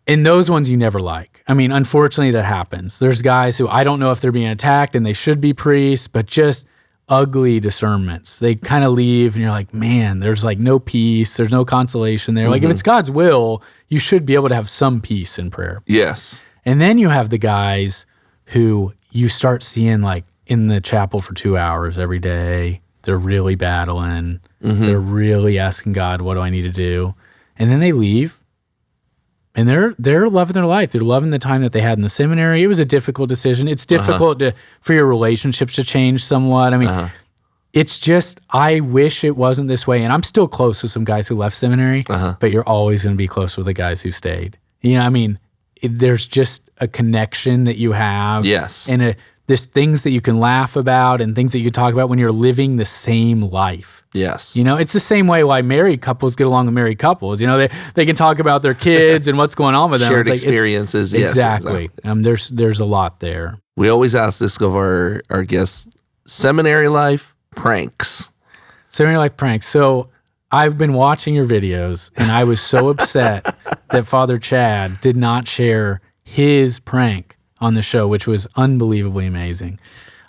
And those ones you never like. I mean, unfortunately, that happens. There's guys who I don't know if they're being attacked and they should be priests, but just ugly discernments. They kind of leave and you're like, man, there's like no peace. There's no consolation there. Like if it's God's will, you should be able to have some peace in prayer. Yes. And then you have the guys who you start seeing like in the chapel for 2 hours every day. They're really battling. They're really asking God, what do I need to do? And then they leave. And they're loving their life. They're loving the time that they had in the seminary. It was a difficult decision. It's difficult for your relationships to change somewhat. I mean, it's just, I wish it wasn't this way. And I'm still close with some guys who left seminary, but you're always going to be close with the guys who stayed. You know, I mean, there's just a connection that you have. Yes. And there's things that you can laugh about and things that you can talk about when you're living the same life. Yes. You know, it's the same way why married couples get along with married couples. You know, they can talk about their kids and what's going on with them. Shared It's experiences. Yes, exactly. There's a lot there. We always ask this of our guests, seminary life, pranks. Seminary life pranks. So I've been watching your videos and I was so upset that Father Chad did not share his prank on the show, which was unbelievably amazing.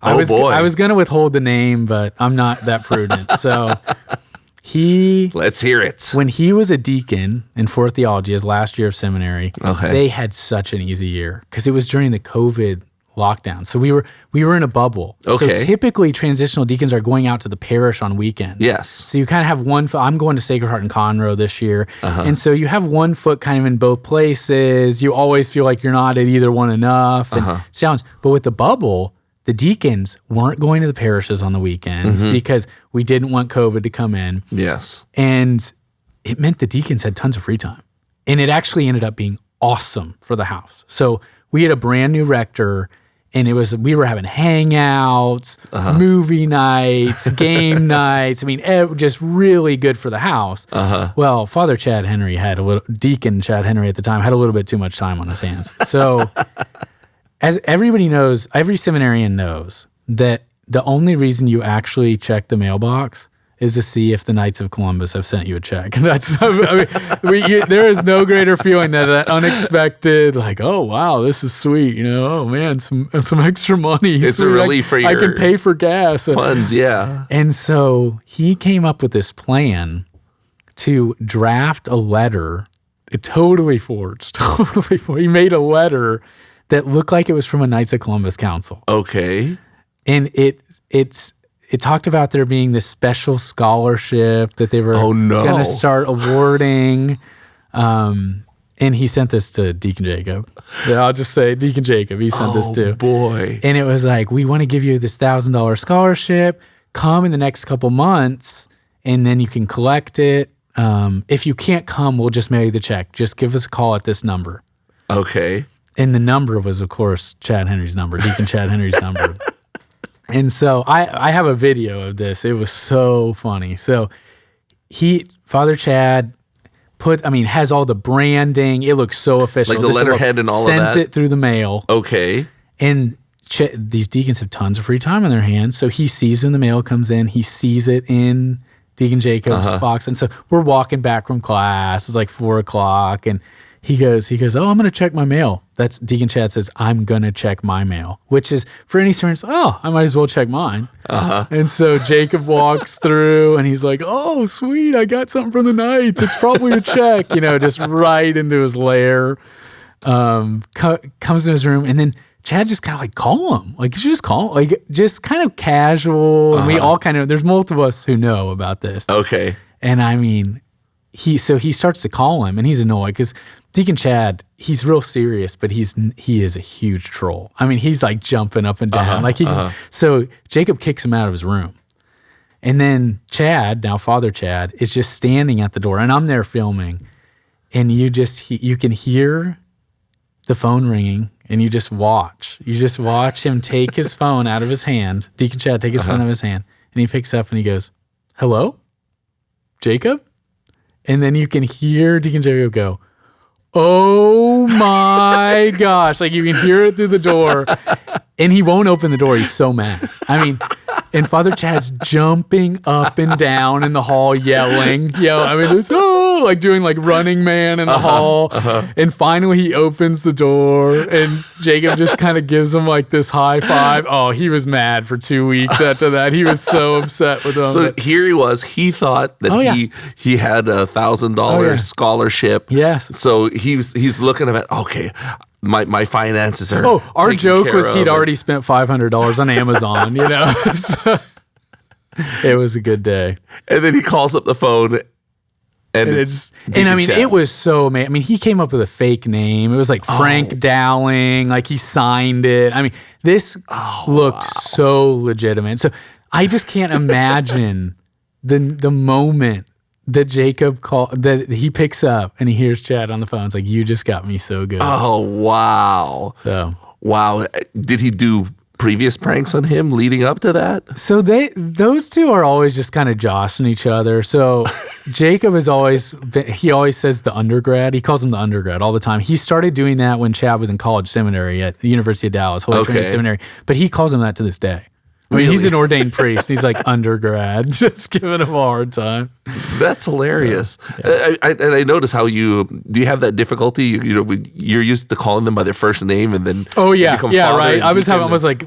I was going to withhold the name, but I'm not that prudent. So let's hear it. When he was a deacon in Fourth Theology, his last year of seminary, they had such an easy year because it was during the COVID lockdown. So we were in a bubble. Okay. So typically transitional deacons are going out to the parish on weekends. Yes. So you kind of have one foot. I'm going to Sacred Heart in Conroe this year. And so you have one foot kind of in both places. You always feel like you're not at either one enough. And it's challenging. But with the bubble, the deacons weren't going to the parishes on the weekends because we didn't want COVID to come in. Yes. And it meant the deacons had tons of free time. And it actually ended up being awesome for the house. So we had a brand new rector, and we were having hangouts, movie nights, game nights. I mean, just really good for the house. Well, Father Chad Henry Deacon Chad Henry at the time had a little bit too much time on his hands. So as everybody knows, every seminarian knows that the only reason you actually check the mailbox is to see if the Knights of Columbus have sent you a check. That's, there is no greater feeling than that unexpected, like, oh, wow, this is sweet. You know, oh, man, some extra money. It's sweet. a relief for your I can pay for gas. Funds, yeah. And so he came up with this plan to draft a letter. It totally forged. He made a letter that looked like it was from a Knights of Columbus council. Okay. And it talked about there being this special scholarship that they were going to start awarding. And he sent this to Deacon Jacob. I'll just say Deacon Jacob, he sent this to. Oh, boy. And it was like, we want to give you this $1,000 scholarship. Come in the next couple months, and then you can collect it. If you can't come, we'll just mail you the check. Just give us a call at this number. Okay. And the number was, of course, Chad Henry's number, Deacon Chad Henry's number. And so I have a video of this. It was so funny. So Father Chad has all the branding. It looks so official. Like the letterhead and all of that? Sends it through the mail. Okay. And these deacons have tons of free time on their hands. So he sees when the mail comes in. He sees it in Deacon Jacob's box. And so we're walking back from class. It's like 4:00. And he goes, oh, I'm going to check my mail. That's Deacon Chad says, I'm going to check my mail, which is for any students, I might as well check mine. And so Jacob walks through and he's like, oh, sweet, I got something from the Knights. It's probably a check, just right into his lair. Comes in his room, and then Chad just kind of like call him. Like, you just call him, like just kind of casual. And we all there's multiple of us who know about this. Okay. And I mean, he starts to call him, and he's annoyed because Deacon Chad, he's real serious, but he is a huge troll. I mean, he's like jumping up and down. So Jacob kicks him out of his room. And then Chad, now Father Chad, is just standing at the door, and I'm there filming, and you can hear the phone ringing, and you just watch. You just watch him take his phone out of his hand, Deacon Chad take his phone out of his hand, and he picks up and he goes, hello? Jacob? And then you can hear Deacon Jacob go, oh my gosh. Like, you can hear it through the door, and he won't open the door. He's so mad. I mean, and Father Chad's jumping up and down in the hall, yelling, I mean, whoa, like doing like Running Man in the hall. And finally he opens the door and Jacob just kind of gives him like this high five. Oh, he was mad for 2 weeks after that. He was so upset with him. So here he was. He thought that he had $1,000 scholarship. Yes. So he's looking at, okay, my finances are. Oh, our joke was he'd already already spent $500 on Amazon, you know. So, it was a good day. And then he calls up the phone. And I mean, it was so amazing. I mean, he came up with a fake name. It was like Frank Dowling. Like he signed it. I mean, this looked so legitimate. So I just can't imagine the moment that Jacob that he picks up and he hears Chad on the phone. It's like, you just got me so good. Oh, wow. So wow. Did he do previous pranks on him leading up to that? So those two are always just kind of joshing each other. So Jacob is always says the undergrad. He calls him the undergrad all the time. He started doing that when Chad was in college seminary at the University of Dallas, Holy Trinity Seminary. But he calls him that to this day. I mean, he's an ordained priest. He's like undergrad, just giving him a hard time. That's hilarious. So, yeah. I notice how do you have that difficulty? You're used to calling them by their first name, and then right. I was like,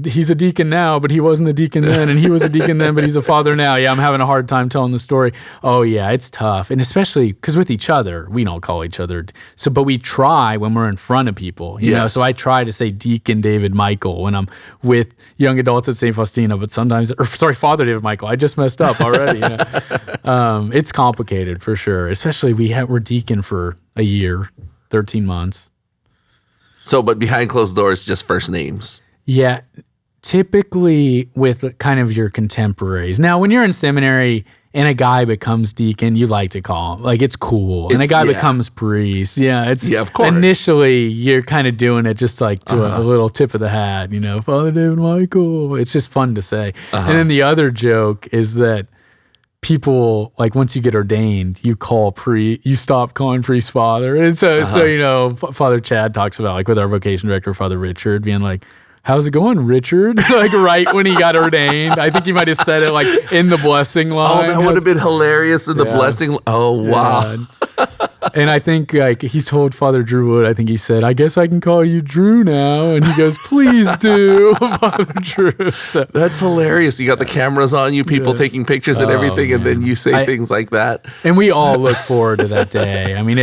he's a deacon now, but he wasn't a deacon then, and he was a deacon then, but he's a father now. Yeah, I'm having a hard time telling the story. Oh yeah, it's tough, and especially because with each other, we don't call each other. So, but we try when we're in front of people, you know. So I try to say Deacon David Michael when I'm with young adults at St. Faustina, but sometimes, Father David Michael. I just messed up already. You know? It's complicated for sure, especially we're deacon for a year, 13 months. So, but behind closed doors, just first names. Yeah, typically with kind of your contemporaries. Now, when you're in seminary and a guy becomes deacon, you like to call him, like it's cool. And a guy becomes priest. Yeah, of course. Initially, you're kind of doing it just like to a little tip of the hat, you know, Father David Michael. It's just fun to say. And then the other joke is that people, like once you get ordained, you stop calling priest father. And so you know, Father Chad talks about, like with our vocation director, Father Richard, being like, how's it going, Richard? Like right when he got ordained. I think he might have said it like in the blessing line. Oh, that would have been hilarious in the blessing. Oh, wow. Yeah. And I think like he told Father Drew Wood, I think he said, I guess I can call you Drew now. And he goes, please do, Father Drew. So, that's hilarious. You got the cameras on you, people taking pictures and everything, and then you say things like that. And we all look forward to that day. I mean,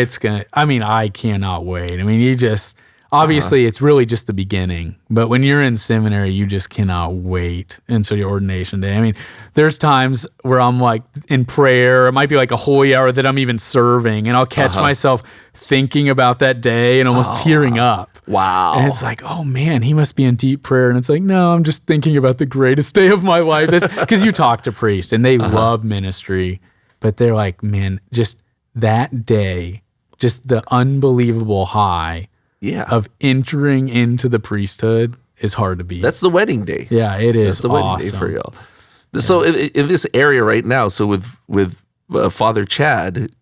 I cannot wait. I mean, obviously, it's really just the beginning. But when you're in seminary, you just cannot wait until your ordination day. I mean, there's times where I'm like in prayer. It might be like a holy hour that I'm even serving. And I'll catch myself thinking about that day and almost tearing up. Wow. And it's like, oh man, he must be in deep prayer. And it's like, no, I'm just thinking about the greatest day of my life. Because you talk to priests and they love ministry. But they're like, man, just that day, just the unbelievable high of entering into the priesthood is hard to beat. That's the wedding day. Yeah, it is. That's the wedding day for y'all. Yeah. So in this area right now, so with Father Chad,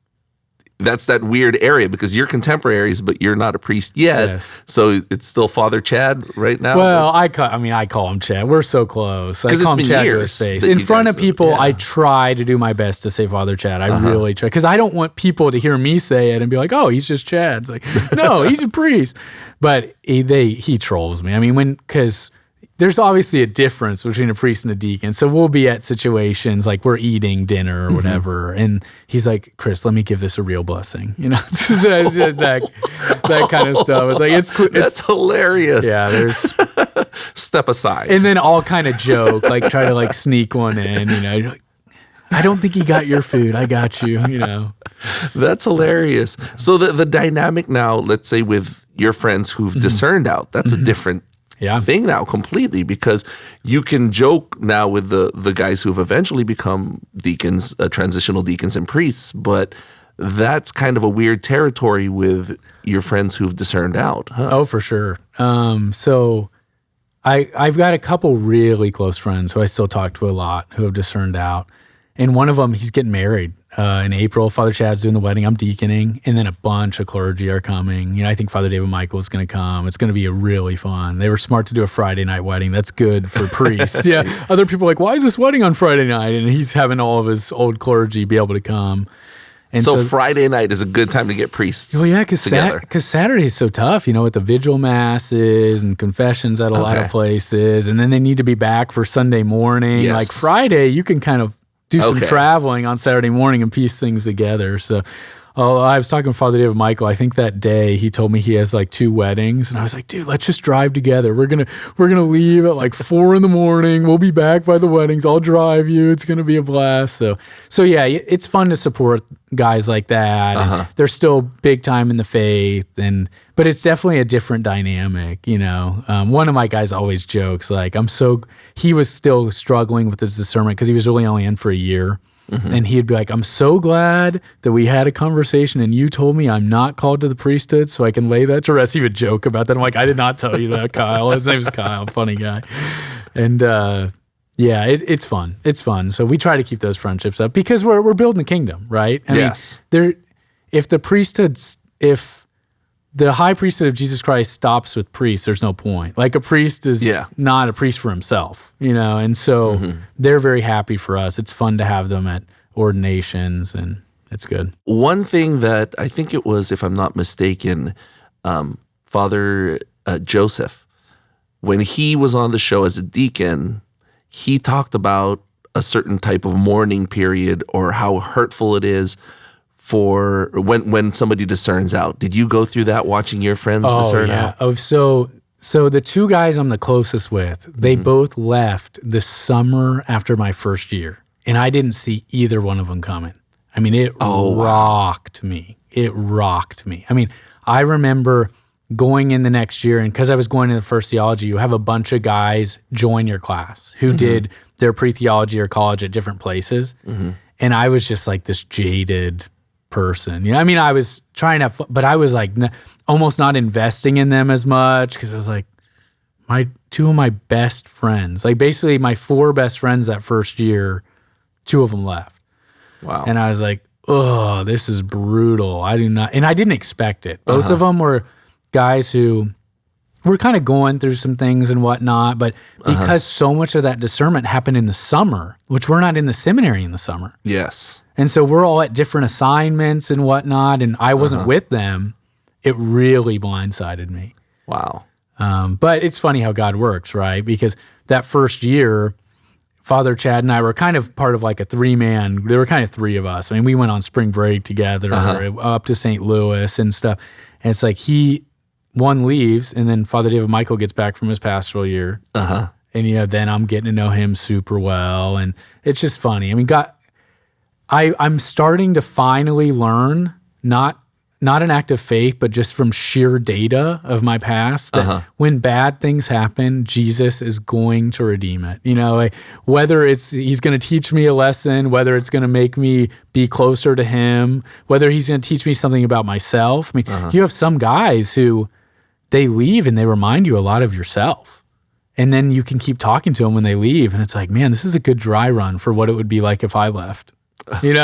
that's that weird area because you're contemporaries, but you're not a priest yet. Yes. So it's still Father Chad right now. Well, I call him Chad. We're so close. I call him Chad to his face. In front of people, I try to do my best to say Father Chad. I really try because I don't want people to hear me say it and be like, "Oh, he's just Chad." It's like, no, he's a priest. But he trolls me. I mean, because there's obviously a difference between a priest and a deacon. So we'll be at situations like we're eating dinner or whatever, and he's like, Chris, let me give this a real blessing. You know, that kind of stuff. It's like, it's hilarious. Yeah, there's step aside. And then I'll kind of joke, like try to like sneak one in, you know, like, I don't think you got your food. I got you, you know. That's hilarious. So the dynamic now, let's say with your friends who've discerned out, that's a different thing now completely, because you can joke now with the guys who've eventually become deacons, transitional deacons and priests, but that's kind of a weird territory with your friends who've discerned out, huh? Oh, for sure. So I've got a couple really close friends who I still talk to a lot who have discerned out. And one of them, he's getting married in April. Father Chad's doing the wedding. I'm deaconing. And then a bunch of clergy are coming. You know, I think Father David Michael is going to come. It's going to be really fun. They were smart to do a Friday night wedding. That's good for priests. Yeah. Other people are like, why is this wedding on Friday night? And he's having all of his old clergy be able to come. And so Friday night is a good time to get priests together. Because Saturday is so tough, with the vigil masses and confessions at a lot of places, and then they need to be back for Sunday morning. Yes. Like Friday, you can kind of do some traveling on Saturday morning and piece things together. So I was talking to Father David Michael. I think that day he told me he has like 2 weddings, and I was like, dude, let's just drive together. We're gonna leave at like 4 a.m. We'll be back by the weddings. I'll drive you. It's gonna be a blast. So yeah, it's fun to support guys like that. And they're still big time in the faith, but it's definitely a different dynamic. One of my guys always jokes like, he was still struggling with his discernment because he was really only in for a year. And he'd be like, I'm so glad that we had a conversation and you told me I'm not called to the priesthood so I can lay that to rest. He would joke about that. I'm like, I did not tell you that, Kyle. His name's Kyle. Funny guy. And yeah, it's fun. It's fun. So we try to keep those friendships up because we're building the kingdom, right? Yes. If the high priesthood of Jesus Christ stops with priests, there's no point. Like a priest is not a priest for himself, and so they're very happy for us. It's fun to have them at ordinations, and it's good. One thing that I think it was, if I'm not mistaken, Father Joseph, when he was on the show as a deacon, he talked about a certain type of mourning period or how hurtful it is for when somebody discerns out. Did you go through that watching your friends discern out? So the 2 guys I'm the closest with, they both left the summer after my first year, and I didn't see either one of them coming. I mean, it rocked me. It rocked me. I mean, I remember going in the next year, and because I was going to the first theology, you have a bunch of guys join your class who did their pre-theology or college at different places, and I was just like this jaded person. I was trying to, but I was like almost not investing in them as much because I was like, 2 of my best friends, like basically my 4 best friends that first year, 2 of them left. Wow. And I was like, oh, this is brutal. I didn't expect it. Both of them were guys who were kind of going through some things and whatnot, but because so much of that discernment happened in the summer, which we're not in the seminary in the summer. Yes. And so we're all at different assignments and whatnot, and I wasn't with them. It really blindsided me. Wow. But it's funny how God works, right? Because that first year, Father Chad and I were kind of part of like a 3-man. There were kind of 3 of us. I mean, we went on spring break together up to St. Louis and stuff. And it's like one leaves, and then Father David Michael gets back from his pastoral year. And, then I'm getting to know him super well. And it's just funny. I mean, I'm starting to finally learn, not an act of faith, but just from sheer data of my past, that when bad things happen, Jesus is going to redeem it. Whether he's going to teach me a lesson, whether it's going to make me be closer to him, whether he's going to teach me something about myself. I mean, you have some guys who they leave and they remind you a lot of yourself. And then you can keep talking to them when they leave. And it's like, man, this is a good dry run for what it would be like if I left. Which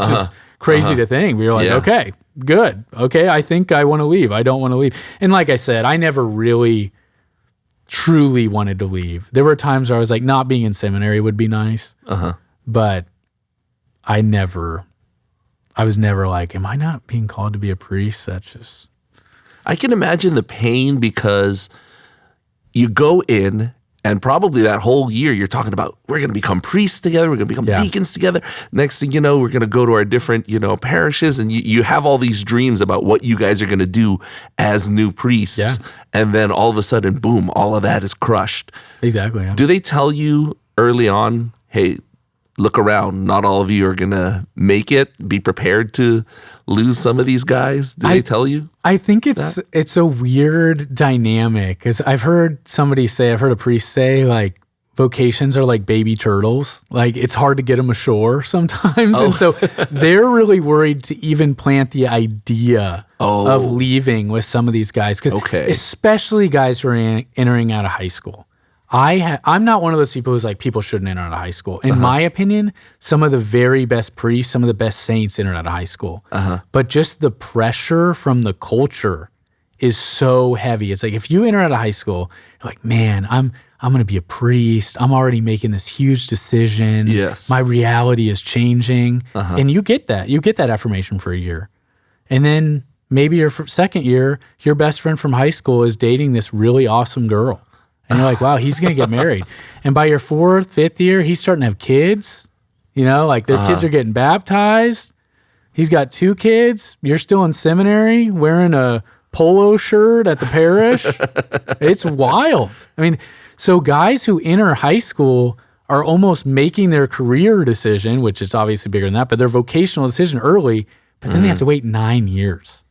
is crazy to think. We were like, okay, good. Okay, I think I want to leave. I don't want to leave. And like I said, I never really truly wanted to leave. There were times where I was like, not being in seminary would be nice. But I was never like, am I not being called to be a priest? That's just... I can imagine the pain because you go in and probably that whole year you're talking about, we're going to become priests together, we're going to become deacons together. Next thing you know, we're going to go to our different, parishes, and you have all these dreams about what you guys are going to do as new priests. Yeah. And then all of a sudden, boom, all of that is crushed. Exactly. Yeah. Do they tell you early on, hey, look around, not all of you are going to make it, be prepared to lose some of these guys? Do they tell you? I think it's a weird dynamic, because I've heard a priest say, like, vocations are like baby turtles. Like, it's hard to get them ashore sometimes. And so they're really worried to even plant the idea of leaving with some of these guys. Because especially guys who are entering out of high school. I'm not one of those people who's like, people shouldn't enter out of high school. In my opinion, some of the very best priests, some of the best saints enter out of high school. But just the pressure from the culture is so heavy. It's like, if you enter out of high school, you're like, man, I'm I'm going to be a priest. I'm already making this huge decision. Yes. My reality is changing. And you get that. You get that affirmation for a year. And then maybe your second year, your best friend from high school is dating this really awesome girl. And you're like, wow, he's going to get married. And by your 4th, 5th year, he's starting to have kids. You know, like their kids are getting baptized. He's got 2 kids. You're still in seminary wearing a polo shirt at the parish. It's wild. I mean, so guys who enter high school are almost making their career decision, which is obviously bigger than that, but their vocational decision early, but then they have to wait 9 years.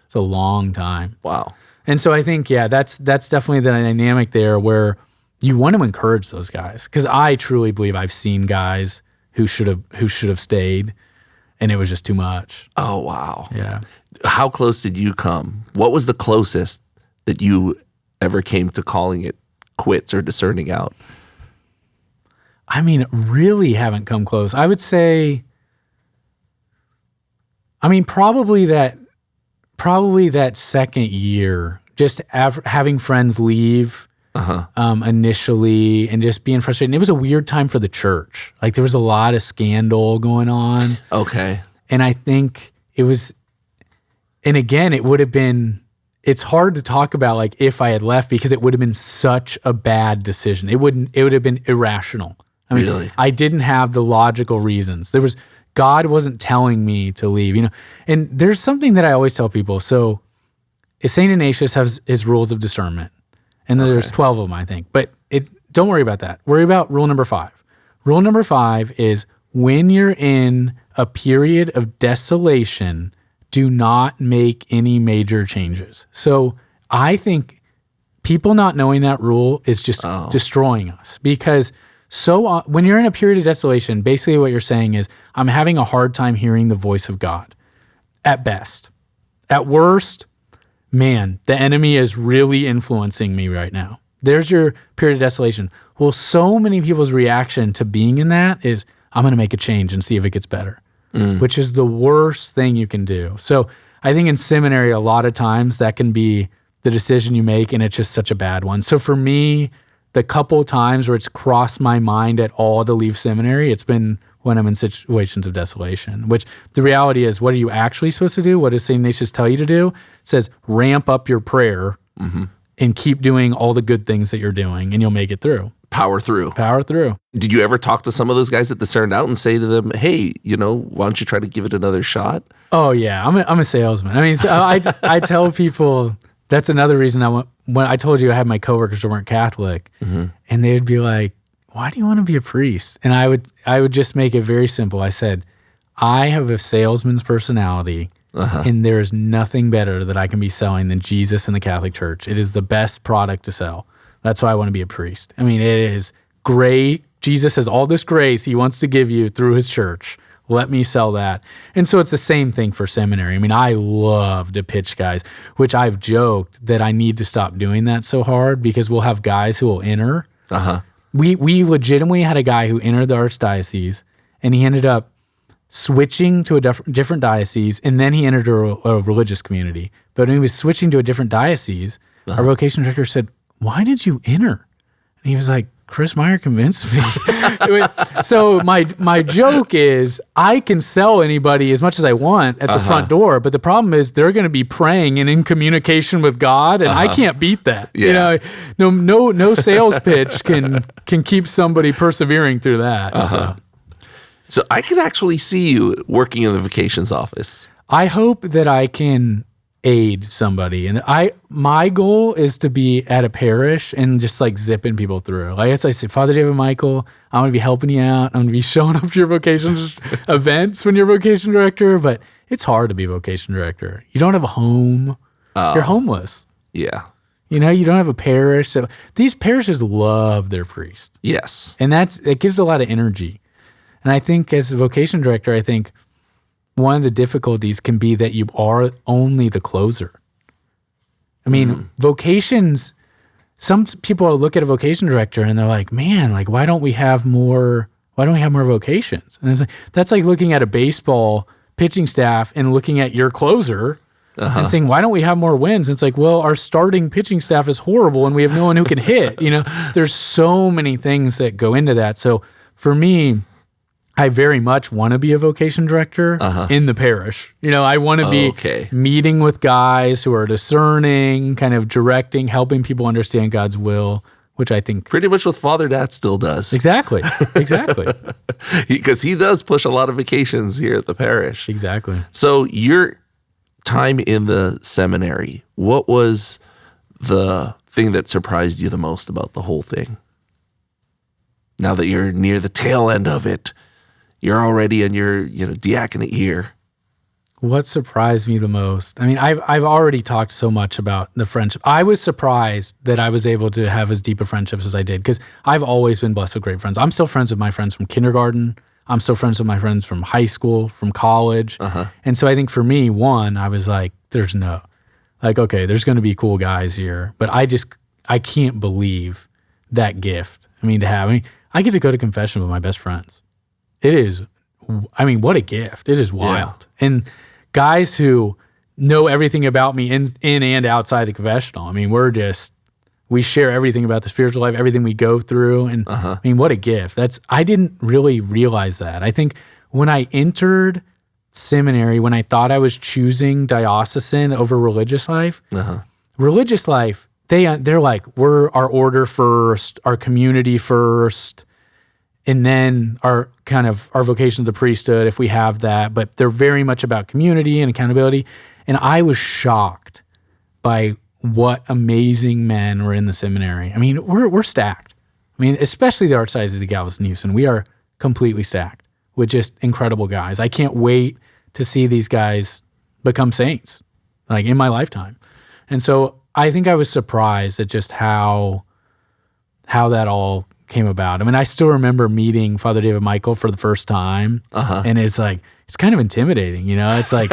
It's a long time. Wow. And so I think, yeah, that's definitely the dynamic there where you want to encourage those guys. Because I truly believe I've seen guys who should have stayed, and it was just too much. Oh, wow. Yeah. How close did you come? What was the closest that you ever came to calling it quits or discerning out? I mean, really haven't come close. I would say, I mean, probably that second year, just having friends leave initially and just being frustrated. And it was a weird time for the church. Like there was a lot of scandal going on. Okay. And I think it was, and again, it would have been, it's hard to talk about like if I had left because it would have been such a bad decision. It would have been irrational. I mean, really? I didn't have the logical reasons. God wasn't telling me to leave, you know. And there's something that I always tell people. So St. Ignatius has his rules of discernment. And there's 12 of them, I think. But don't worry about that. Worry about rule number 5. Rule number 5 is when you're in a period of desolation, do not make any major changes. So I think people not knowing that rule is just destroying us because when you're in a period of desolation, basically what you're saying is, I'm having a hard time hearing the voice of God at best. At worst, man, the enemy is really influencing me right now. There's your period of desolation. Well, so many people's reaction to being in that is, I'm going to make a change and see if it gets better, which is the worst thing you can do. So I think in seminary, a lot of times that can be the decision you make, and it's just such a bad one. So for me, the couple times where it's crossed my mind at all to leave seminary, it's been when I'm in situations of desolation, which the reality is, what are you actually supposed to do? What does St. Ignatius tell you to do? It says, ramp up your prayer and keep doing all the good things that you're doing, and you'll make it through. Power through. Power through. Did you ever talk to some of those guys that discerned out and say to them, hey, why don't you try to give it another shot? Oh, yeah. I'm a salesman. I mean, so I tell people, that's another reason when I told you I had my coworkers who weren't Catholic, and they would be like, why do you want to be a priest? And I would just make it very simple. I said, I have a salesman's personality, and there's nothing better that I can be selling than Jesus and the Catholic Church. It is the best product to sell. That's why I want to be a priest. I mean, it is great. Jesus has all this grace he wants to give you through his church. Let me sell that. And so it's the same thing for seminary. I mean, I love to pitch guys, which I've joked that I need to stop doing that so hard because we'll have guys who will enter. We legitimately had a guy who entered the archdiocese, and he ended up switching to a different diocese, and then he entered a religious community. But when he was switching to a different diocese, our vocation director said, why did you enter? And he was like, Chris Meyer convinced me. So my joke is, I can sell anybody as much as I want at the front door, but the problem is they're going to be praying and in communication with God, and I can't beat that. Yeah. No sales pitch can keep somebody persevering through that. So I can actually see you working in the vocations office. I hope that I can aid somebody, and my goal is to be at a parish and just like zipping people through. Like I say, Father David Michael, I'm going to be helping you out. I'm going to be showing up to your vocations events when you're vocation director, but it's hard to be vocation director. You don't have a home. You're homeless. Yeah. You don't have a parish. So these parishes love their priest. Yes. And it gives a lot of energy. And I think as a vocation director, I think one of the difficulties can be that you are only the closer. I mean, vocations, some people look at a vocation director and they're like, man, like, why don't we have more vocations? And it's like, that's like looking at a baseball pitching staff and looking at your closer and saying, why don't we have more wins? And it's like, well, our starting pitching staff is horrible and we have no one who can hit. There's so many things that go into that. So for me, I very much want to be a vocation director in the parish. I want to be meeting with guys who are discerning, kind of directing, helping people understand God's will, which I think pretty much what Father Nat still does. Exactly. Because he does push a lot of vacations here at the parish. Exactly. So your time in the seminary, what was the thing that surprised you the most about the whole thing? Now that you're near the tail end of it, you're already in your diaconate year. What surprised me the most? I mean, I've already talked so much about the friendship. I was surprised that I was able to have as deep of friendships as I did, because I've always been blessed with great friends. I'm still friends with my friends from kindergarten. I'm still friends with my friends from high school, from college. And so I think for me, one, I was like, there's going to be cool guys here. But I can't believe that gift. I get to go to confession with my best friends. It is, what a gift. It is wild. Yeah. And guys who know everything about me in and outside the confessional. We share everything about the spiritual life, everything we go through. And what a gift. I didn't really realize that. I think when I entered seminary, when I thought I was choosing diocesan over religious life, they're like, we're our order first, our community first, and then our vocation to the priesthood, if we have that. But they're very much about community and accountability. And I was shocked by what amazing men were in the seminary. We're stacked. Especially the Archdiocese of Galveston Houston. We are completely stacked with just incredible guys. I can't wait to see these guys become saints, in my lifetime. And so I think I was surprised at just how that all came about. I still remember meeting Father David Michael for the first time, and it's kind of intimidating, It's like,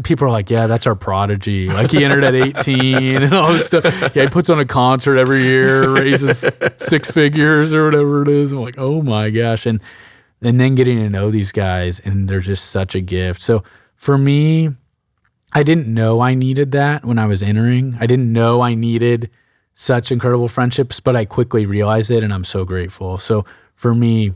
people are like, yeah, that's our prodigy. He entered at 18 and all this stuff. Yeah, he puts on a concert every year, raises 6 figures or whatever it is. I'm like, oh my gosh. And then getting to know these guys, and they're just such a gift. So for me, I didn't know I needed that when I was entering. I didn't know I needed such incredible friendships, but I quickly realized it, and I'm so grateful. So for me,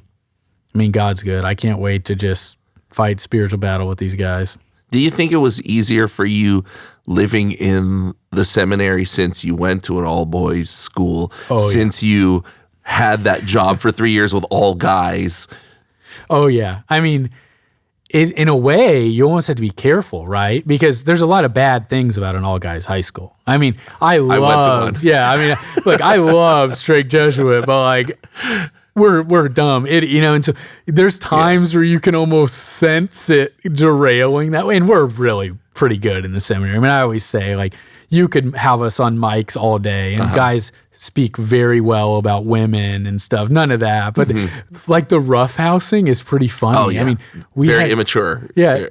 God's good. I can't wait to just fight spiritual battle with these guys. Do you think it was easier for you living in the seminary since you went to an all-boys school, since you had that job for 3 years with all guys? Oh, yeah. In a way, you almost have to be careful, right? Because there's a lot of bad things about an all-guys high school. I went to one. Yeah, I love straight Jesuit, but we're dumb. And so there's times where you can almost sense it derailing that way. And we're really pretty good in the seminary. I always say, you could have us on mics all day, and guys speak very well about women and stuff. None of that. But the roughhousing is pretty funny. Oh, yeah. Very immature. Yeah.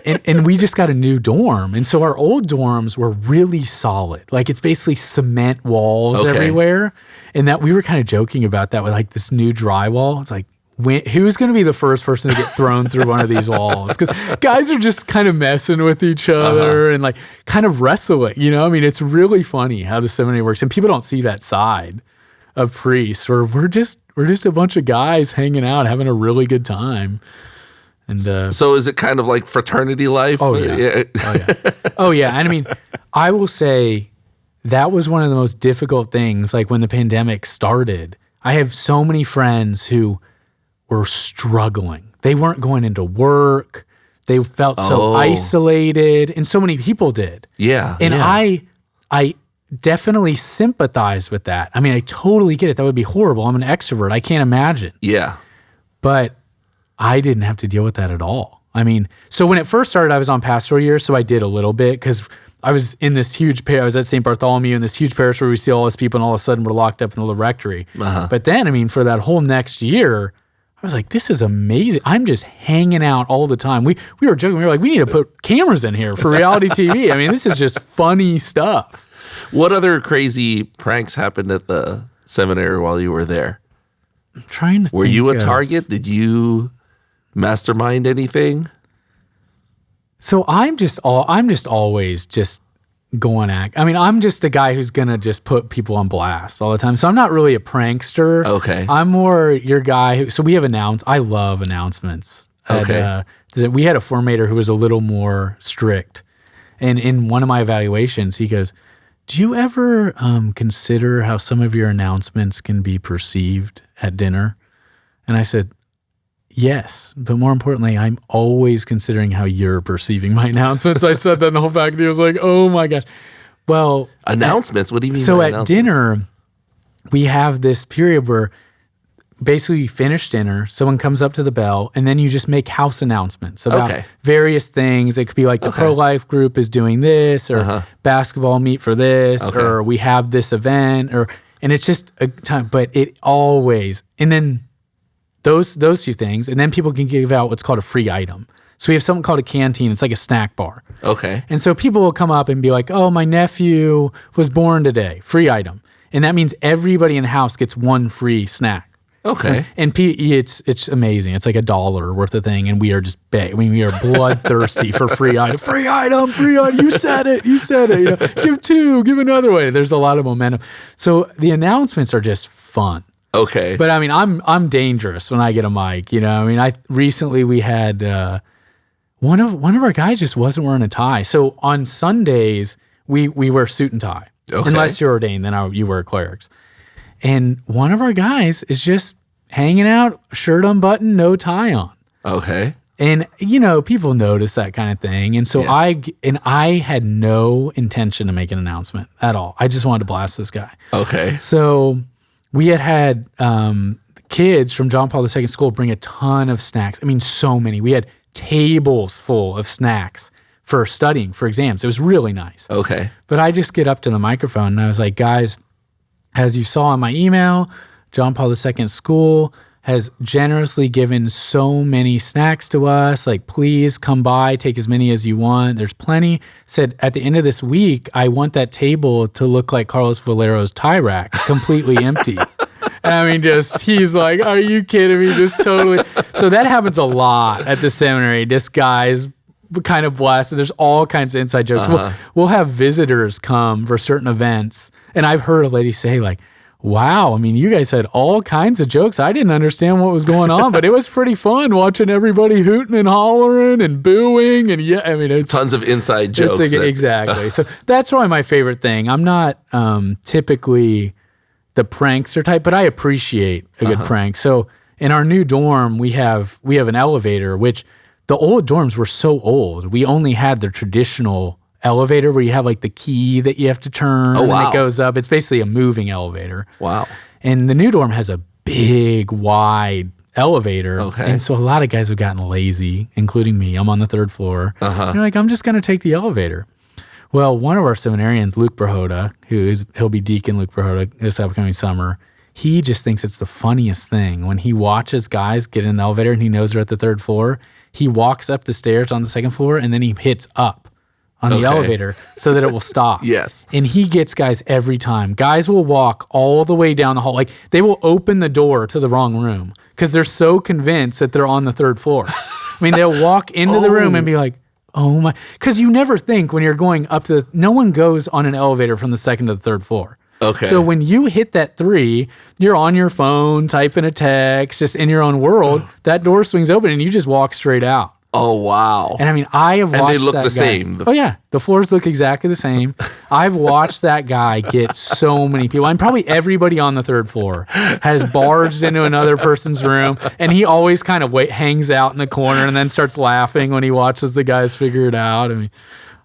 and we just got a new dorm. And so our old dorms were really solid. It's basically cement walls everywhere. And that we were kind of joking about that with this new drywall. It's who's going to be the first person to get thrown through one of these walls? Because guys are just kind of messing with each other and kind of wrestling. It's really funny how the seminary works, and people don't see that side of priests where we're just a bunch of guys hanging out, having a really good time. And so is it kind of like fraternity life? Oh yeah, oh yeah. And I will say that was one of the most difficult things. When the pandemic started, I have so many friends who were struggling. They weren't going into work. They felt so isolated, and so many people did. Yeah. And I definitely sympathize with that. I totally get it. That would be horrible. I'm an extrovert. I can't imagine. Yeah. But I didn't have to deal with that at all. So when it first started, I was on pastoral year, so I did a little bit, because I was in this huge parish. I was at St. Bartholomew in this huge parish where we see all these people, and all of a sudden we're locked up in the rectory. But then, for that whole next year, I was like, this is amazing. I'm just hanging out all the time. We were joking. We were like, we need to put cameras in here for reality TV. This is just funny stuff. What other crazy pranks happened at the seminary while you were there? I'm trying to Were you a target? Did you mastermind anything? So I'm just always just going at. I mean, I'm just a guy who's gonna just put people on blast all the time. So I'm not really a prankster. Okay. I'm more your guy who. So we have I love announcements. Okay. We had a formator who was a little more strict, and in one of my evaluations, he goes, "Do you ever consider how some of your announcements can be perceived at dinner?" And I said, "Yes, but more importantly, I'm always considering how you're perceiving my announcements." I said that in the whole faculty was like, "Oh my gosh." Well, Announcements? What do you mean so by at announcements? dinner, we have this period where basically you finish dinner, someone comes up to the bell, and then you just make house announcements about various things. It could be like the pro-life group is doing this, or basketball meet for this, or we have this event, and it's just a time, but it always, and then those few things, and then people can give out what's called a free item. So we have something called a canteen. It's like a snack bar. Okay. And so people will come up and be like, "Oh, my nephew was born today. Free item." And that means everybody in the house gets one free snack. Okay. And it's amazing. It's like $1 worth of thing, and we are just we are bloodthirsty for free item. Free item, free item. You said it. You know, give two, give another one. There's a lot of momentum. So the announcements are just fun. Okay. But I mean, I'm dangerous when I get a mic. You know, I mean, recently we had one of our guys just wasn't wearing a tie. So on Sundays we wear suit and tie, unless you're ordained, then you wear clerics. And one of our guys is just hanging out, shirt unbuttoned, no tie on. Okay. And you know, people notice that kind of thing. And so I had no intention to make an announcement at all. I just wanted to blast this guy. Okay. So we had kids from John Paul II School bring a ton of snacks. I mean, so many. We had tables full of snacks for studying, for exams. It was really nice. Okay. But I just get up to the microphone and I was like, "Guys, as you saw in my email, John Paul II School has generously given so many snacks to us. Like, please come by, take as many as you want. There's plenty." Said, "At the end of this week, I want that table to look like Carlos Valero's tie rack, completely empty." And I mean, he's like, "Are you kidding me?" Just totally. So that happens a lot at the seminary. This guy's kind of blasted. There's all kinds of inside jokes. We'll have visitors come for certain events. And I've heard a lady say like, "Wow, I mean, you guys had all kinds of jokes. I didn't understand what was going on, but it was pretty fun watching everybody hooting and hollering and booing." And yeah, I mean, it's tons of inside jokes. Exactly. So that's probably my favorite thing. I'm not typically the prankster type, but I appreciate a good prank. So in our new dorm, we have an elevator, which the old dorms were so old. We only had the traditional elevator where you have like the key that you have to turn and it goes up. It's basically a moving elevator. Wow. And the new dorm has a big, wide elevator. Okay. And so a lot of guys have gotten lazy, including me. I'm on the 3rd floor. They're like, "I'm just going to take the elevator." Well, one of our seminarians, Luke Brahota, he'll be Deacon Luke Brahota this upcoming summer, he just thinks it's the funniest thing. When he watches guys get in the elevator and he knows they're at the 3rd floor, he walks up the stairs on the 2nd floor and then he hits up on the elevator so that it will stop. Yes. And he gets guys every time. Guys will walk all the way down the hall. Like, they will open the door to the wrong room because they're so convinced that they're on the 3rd floor. I mean, they'll walk into the room and be like, "Oh my," because you never think when you're going up to, no one goes on an elevator from the 2nd to the 3rd floor. Okay. So when you hit that 3, you're on your phone, typing a text, just in your own world, that door swings open and you just walk straight out. Oh, wow. And I mean, I have watched that guy. And they look the same. Oh, yeah. The floors look exactly the same. I've watched that guy get so many people. And probably everybody on the 3rd floor has barged into another person's room. And he always kind of hangs out in the corner and then starts laughing when he watches the guys figure it out. I mean,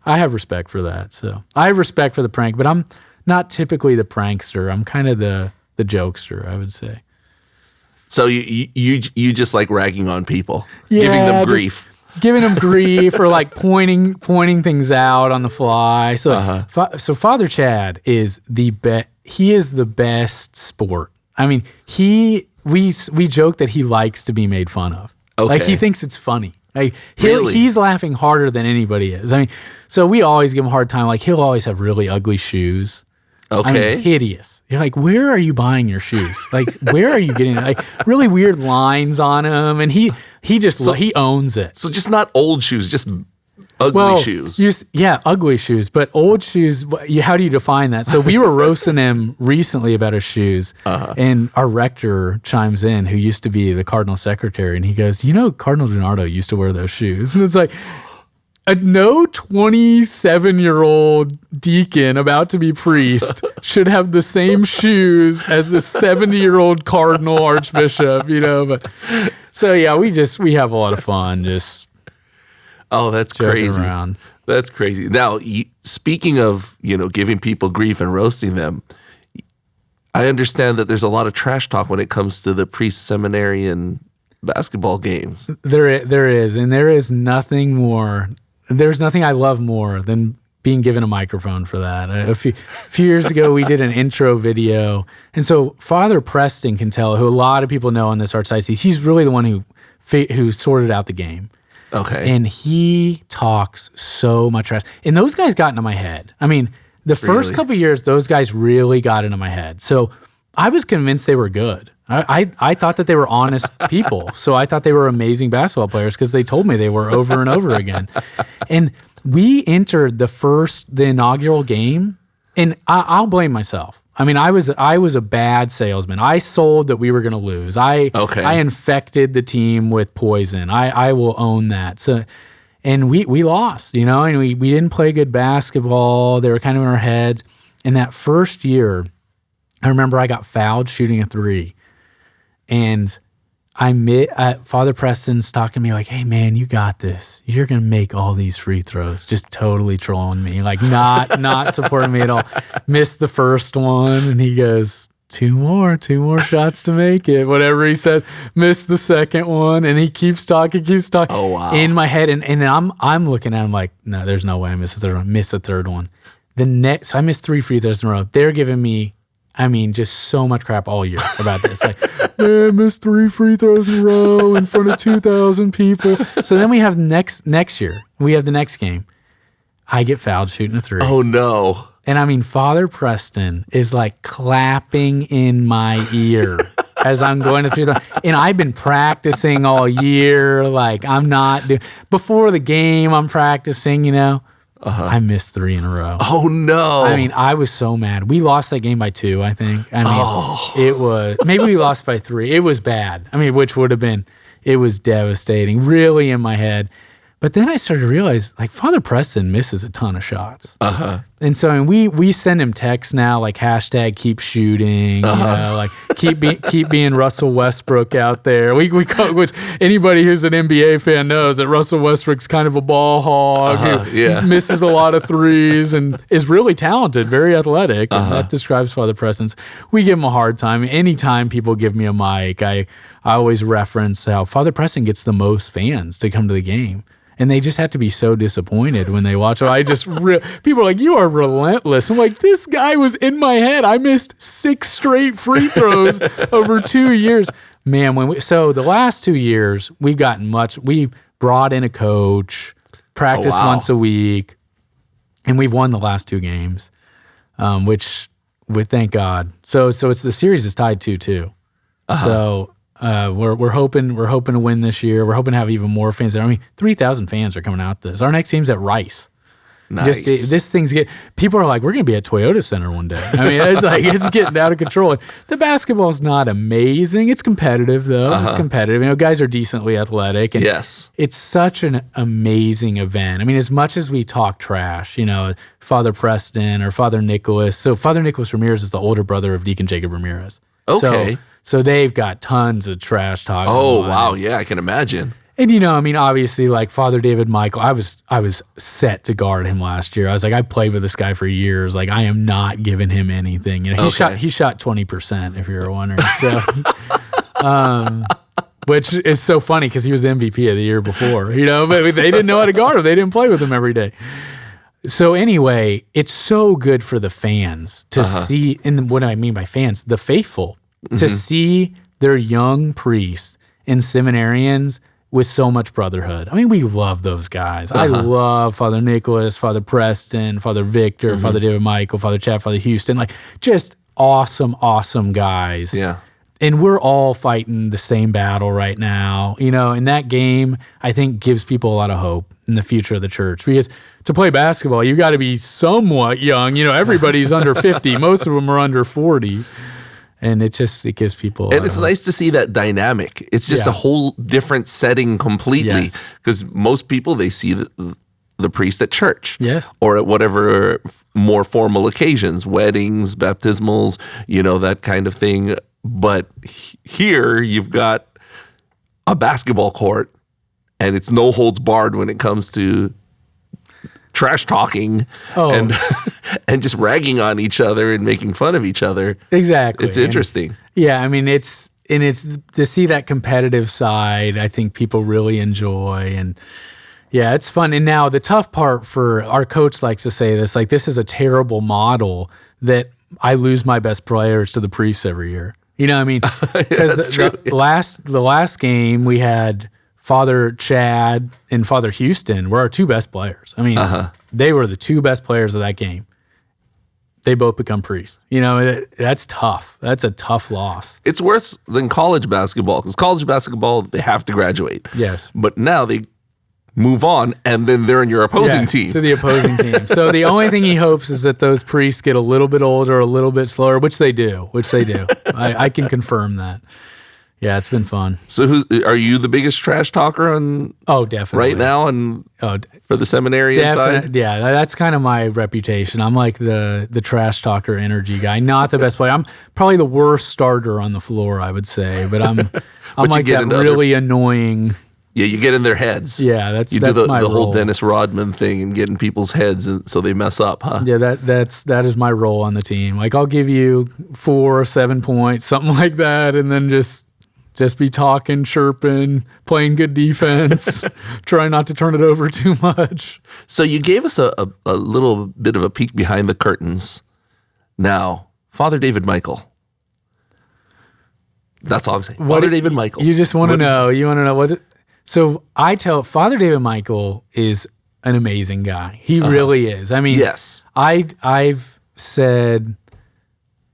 I have respect for that. So I have respect for the prank, but I'm not typically the prankster. I'm kind of the jokester, I would say. So you just like ragging on people, giving them grief. Giving them grief or like pointing things out on the fly. So, so Father Chad is the best. He is the best sport. I mean, we joke that he likes to be made fun of. Okay. Like, he thinks it's funny. Like, Really? he's laughing harder than anybody is. I mean, so we always give him a hard time. Like, he'll always have really ugly shoes. Okay. I mean, hideous. You're like, where are you buying your shoes? Like, where are you getting like really weird lines on them? And he owns it. So just not old shoes, just Ugly shoes. Ugly shoes. But old shoes, how do you define that? So we were roasting him recently about his shoes, and our rector chimes in, who used to be the cardinal secretary, and he goes, Cardinal DiNardo used to wear those shoes. And it's like, no 27-year-old deacon about to be priest should have the same shoes as a 70-year-old cardinal archbishop, But so yeah, we have a lot of fun just. Oh, that's crazy. Around. That's crazy. Now, speaking of, giving people grief and roasting them, I understand that there's a lot of trash talk when it comes to the seminarian basketball games. There is, and there's nothing I love more than being given a microphone for that. A few years ago, we did an intro video, and so Father Preston can tell, who a lot of people know in this archdiocese, he's really the one who sorted out the game. Okay. And he talks so much trash. And those guys got into my head. I mean, the first couple of years, those guys really got into my head. So I was convinced they were good. I thought that they were honest people. So I thought they were amazing basketball players because they told me they were over and over again. And we entered the inaugural game, and I'll blame myself. I mean, I was a bad salesman. I sold that we were going to lose. I infected the team with poison. I will own that. So, and we lost, and we didn't play good basketball. They were kind of in our heads. And that first year, I remember I got fouled shooting a three, and Father Preston's talking to me like, "Hey man, you got this. You're gonna make all these free throws." Just totally trolling me, like not supporting me at all. Missed the first one, and he goes, two more shots to make it. Whatever he says. Missed the second one, and he keeps talking. Oh wow! In my head, and I'm looking at him like, no, there's no way I missed the third one. Missed the third one. So I missed 3 free throws in a row. They're giving me, just so much crap all year about this. Like, man, I missed 3 free throws in a row in front of 2,000 people. So then we have next year, we have the next game. I get fouled shooting a three. Oh, no. And Father Preston is like clapping in my ear as I'm going to free throw. And I've been practicing all year. Like, before the game, I'm practicing, I missed 3 in a row. Oh, no. I was so mad. We lost that game by 2, I think. It was, maybe we lost by 3. It was bad. Which would have been, it was devastating, really in my head. But then I started to realize, like, Father Preston misses a ton of shots. And so we send him texts now, like hashtag keep shooting, like keep being Russell Westbrook out there. We call, which anybody who's an NBA fan knows that Russell Westbrook's kind of a ball hog who misses a lot of threes and is really talented, very athletic. And that describes Father Preston's. We give him a hard time. Anytime people give me a mic, I always reference how Father Preston gets the most fans to come to the game. And they just have to be so disappointed when they watch it. People are like, you are relentless. I'm like, this guy was in my head. I missed 6 straight free throws over 2 years. Man, so the last 2 years, we've gotten much. We brought in a coach, practiced once a week, and we've won the last 2 games, which we thank God. So it's the series is tied 2-2. So we're hoping to win this year. We're hoping to have even more fans there. 3,000 fans are coming out this. Our next game's at Rice. Nice. This thing's people are like, we're going to be at Toyota Center one day. It's like, it's getting out of control. The basketball's not amazing. It's competitive though. It's competitive. Guys are decently athletic. And yes. It's such an amazing event. As much as we talk trash, Father Preston or Father Nicholas. So Father Nicholas Ramirez is the older brother of Deacon Jacob Ramirez. Okay. So they've got tons of trash talk. Oh, wow. Yeah, I can imagine. And, obviously, like Father David Michael, I was set to guard him last year. I was like, I played with this guy for years. Like, I am not giving him anything. He shot 20%, if you're wondering. So, which is so funny because he was the MVP of the year before, but they didn't know how to guard him. They didn't play with him every day. So anyway, it's so good for the fans to see, and what I mean by fans, the faithful, to see their young priests and seminarians with so much brotherhood. We love those guys. I love Father Nicholas, Father Preston, Father Victor, Father David Michael, Father Chad, Father Houston, like just awesome guys. Yeah. And we're all fighting the same battle right now, and that game, I think, gives people a lot of hope in the future of the church. Because to play basketball, you got to be somewhat young. Everybody's under 50. Most of them are under 40. And it gives people and it's nice to see that dynamic. It's just a whole different setting completely. Because most people, they see the priest at church. Yes. Or at whatever more formal occasions, weddings, baptismals, that kind of thing. But here you've got a basketball court, and it's no holds barred when it comes to trash talking and just ragging on each other and making fun of each other. Exactly. It's interesting. It's to see that competitive side, I think people really enjoy, and it's fun. And now the tough part for our coach likes to say this, like, this is a terrible model that I lose my best players to the priests every year. You know what I mean? Because the last game we had Father Chad and Father Houston were our two best players. I mean, they were the two best players of that game. They both become priests. That's tough. That's a tough loss. It's worse than college basketball, because college basketball, they have to graduate. Yes. But now they move on, and then they're in your opposing team. To the opposing team. So the only thing he hopes is that those priests get a little bit older, a little bit slower, which they do. I can confirm that. Yeah, it's been fun. So are you the biggest trash talker on? Oh, definitely. Right now, and for the seminary side? Yeah, that's kind of my reputation. I'm like the trash talker energy guy, not the best player. I'm probably the worst starter on the floor, I would say, but I'm like that really annoying. Yeah, you get in their heads. Yeah, that's my role. The whole role. Dennis Rodman thing and get in people's heads, and so they mess up, huh? Yeah, that is my role on the team. Like, I'll give you 4 or 7 points, something like that, and then just be talking, chirping, playing good defense, trying not to turn it over too much. So you gave us a little bit of a peek behind the curtains. Now, Father David Michael. That's all I'm saying. Father David Michael. You just want to know. You want to know what... So I tell Father David Michael is an amazing guy. He really is. I mean, yes. I've said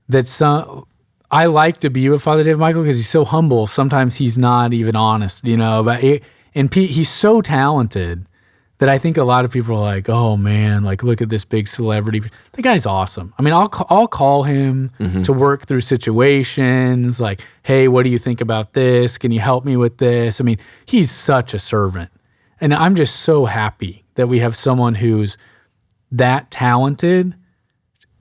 that I like to be with Father David Michael because he's so humble. Sometimes he's not even honest, But he's so talented that I think a lot of people are like, oh man, like, look at this big celebrity. The guy's awesome. I mean, I'll call him to work through situations like, hey, what do you think about this? Can you help me with this? I mean, he's such a servant. And I'm just so happy that we have someone who's that talented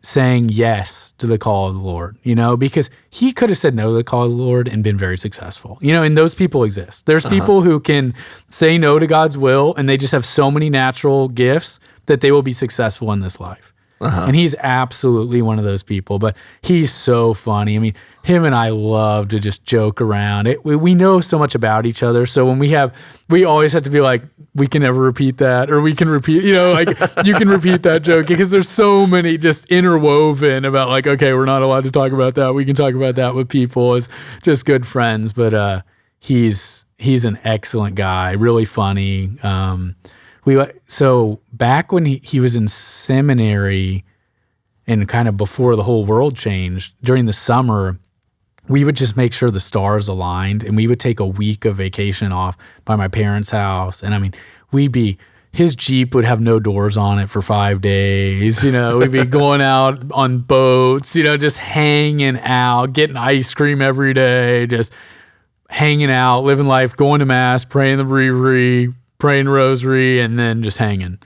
saying yes to the call of the Lord, because he could have said no to the call of the Lord and been very successful, and those people exist. There's people who can say no to God's will and they just have so many natural gifts that they will be successful in this life. And he's absolutely one of those people, but he's so funny. I mean, him and I love to just joke around. We know so much about each other. So when we always have to be like, we can never repeat that, or we can repeat, like you can repeat that joke, because there's so many just interwoven about like, okay, we're not allowed to talk about that. We can talk about that with people as just good friends. But he's an excellent guy, really funny. So back when he was in seminary and kind of before the whole world changed, during the summer, we would just make sure the stars aligned, and we would take a week of vacation off by my parents' house. And I mean, his Jeep would have no doors on it for 5 days. We'd be going out on boats, just hanging out, getting ice cream every day, just hanging out, living life, going to mass, praying the breviary, praying rosary, and then just hanging.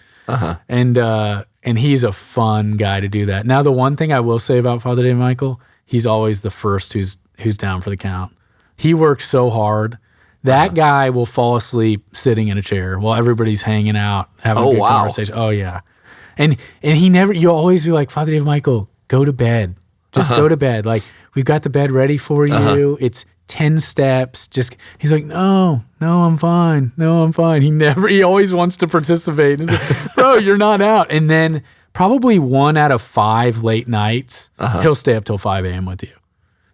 And he's a fun guy to do that. Now, the one thing I will say about Father David Michael, he's always the first who's down for the count. He works so hard. That guy will fall asleep sitting in a chair while everybody's hanging out, having a good conversation. Oh, yeah. And you'll always be like, Father David Michael, go to bed. Just go to bed. Like, we've got the bed ready for you. It's 10 steps. He's like, no, I'm fine. No, I'm fine. He always wants to participate. He's like, bro, you're not out. And then probably 1 out of 5 late nights, he'll stay up till 5 a.m. with you.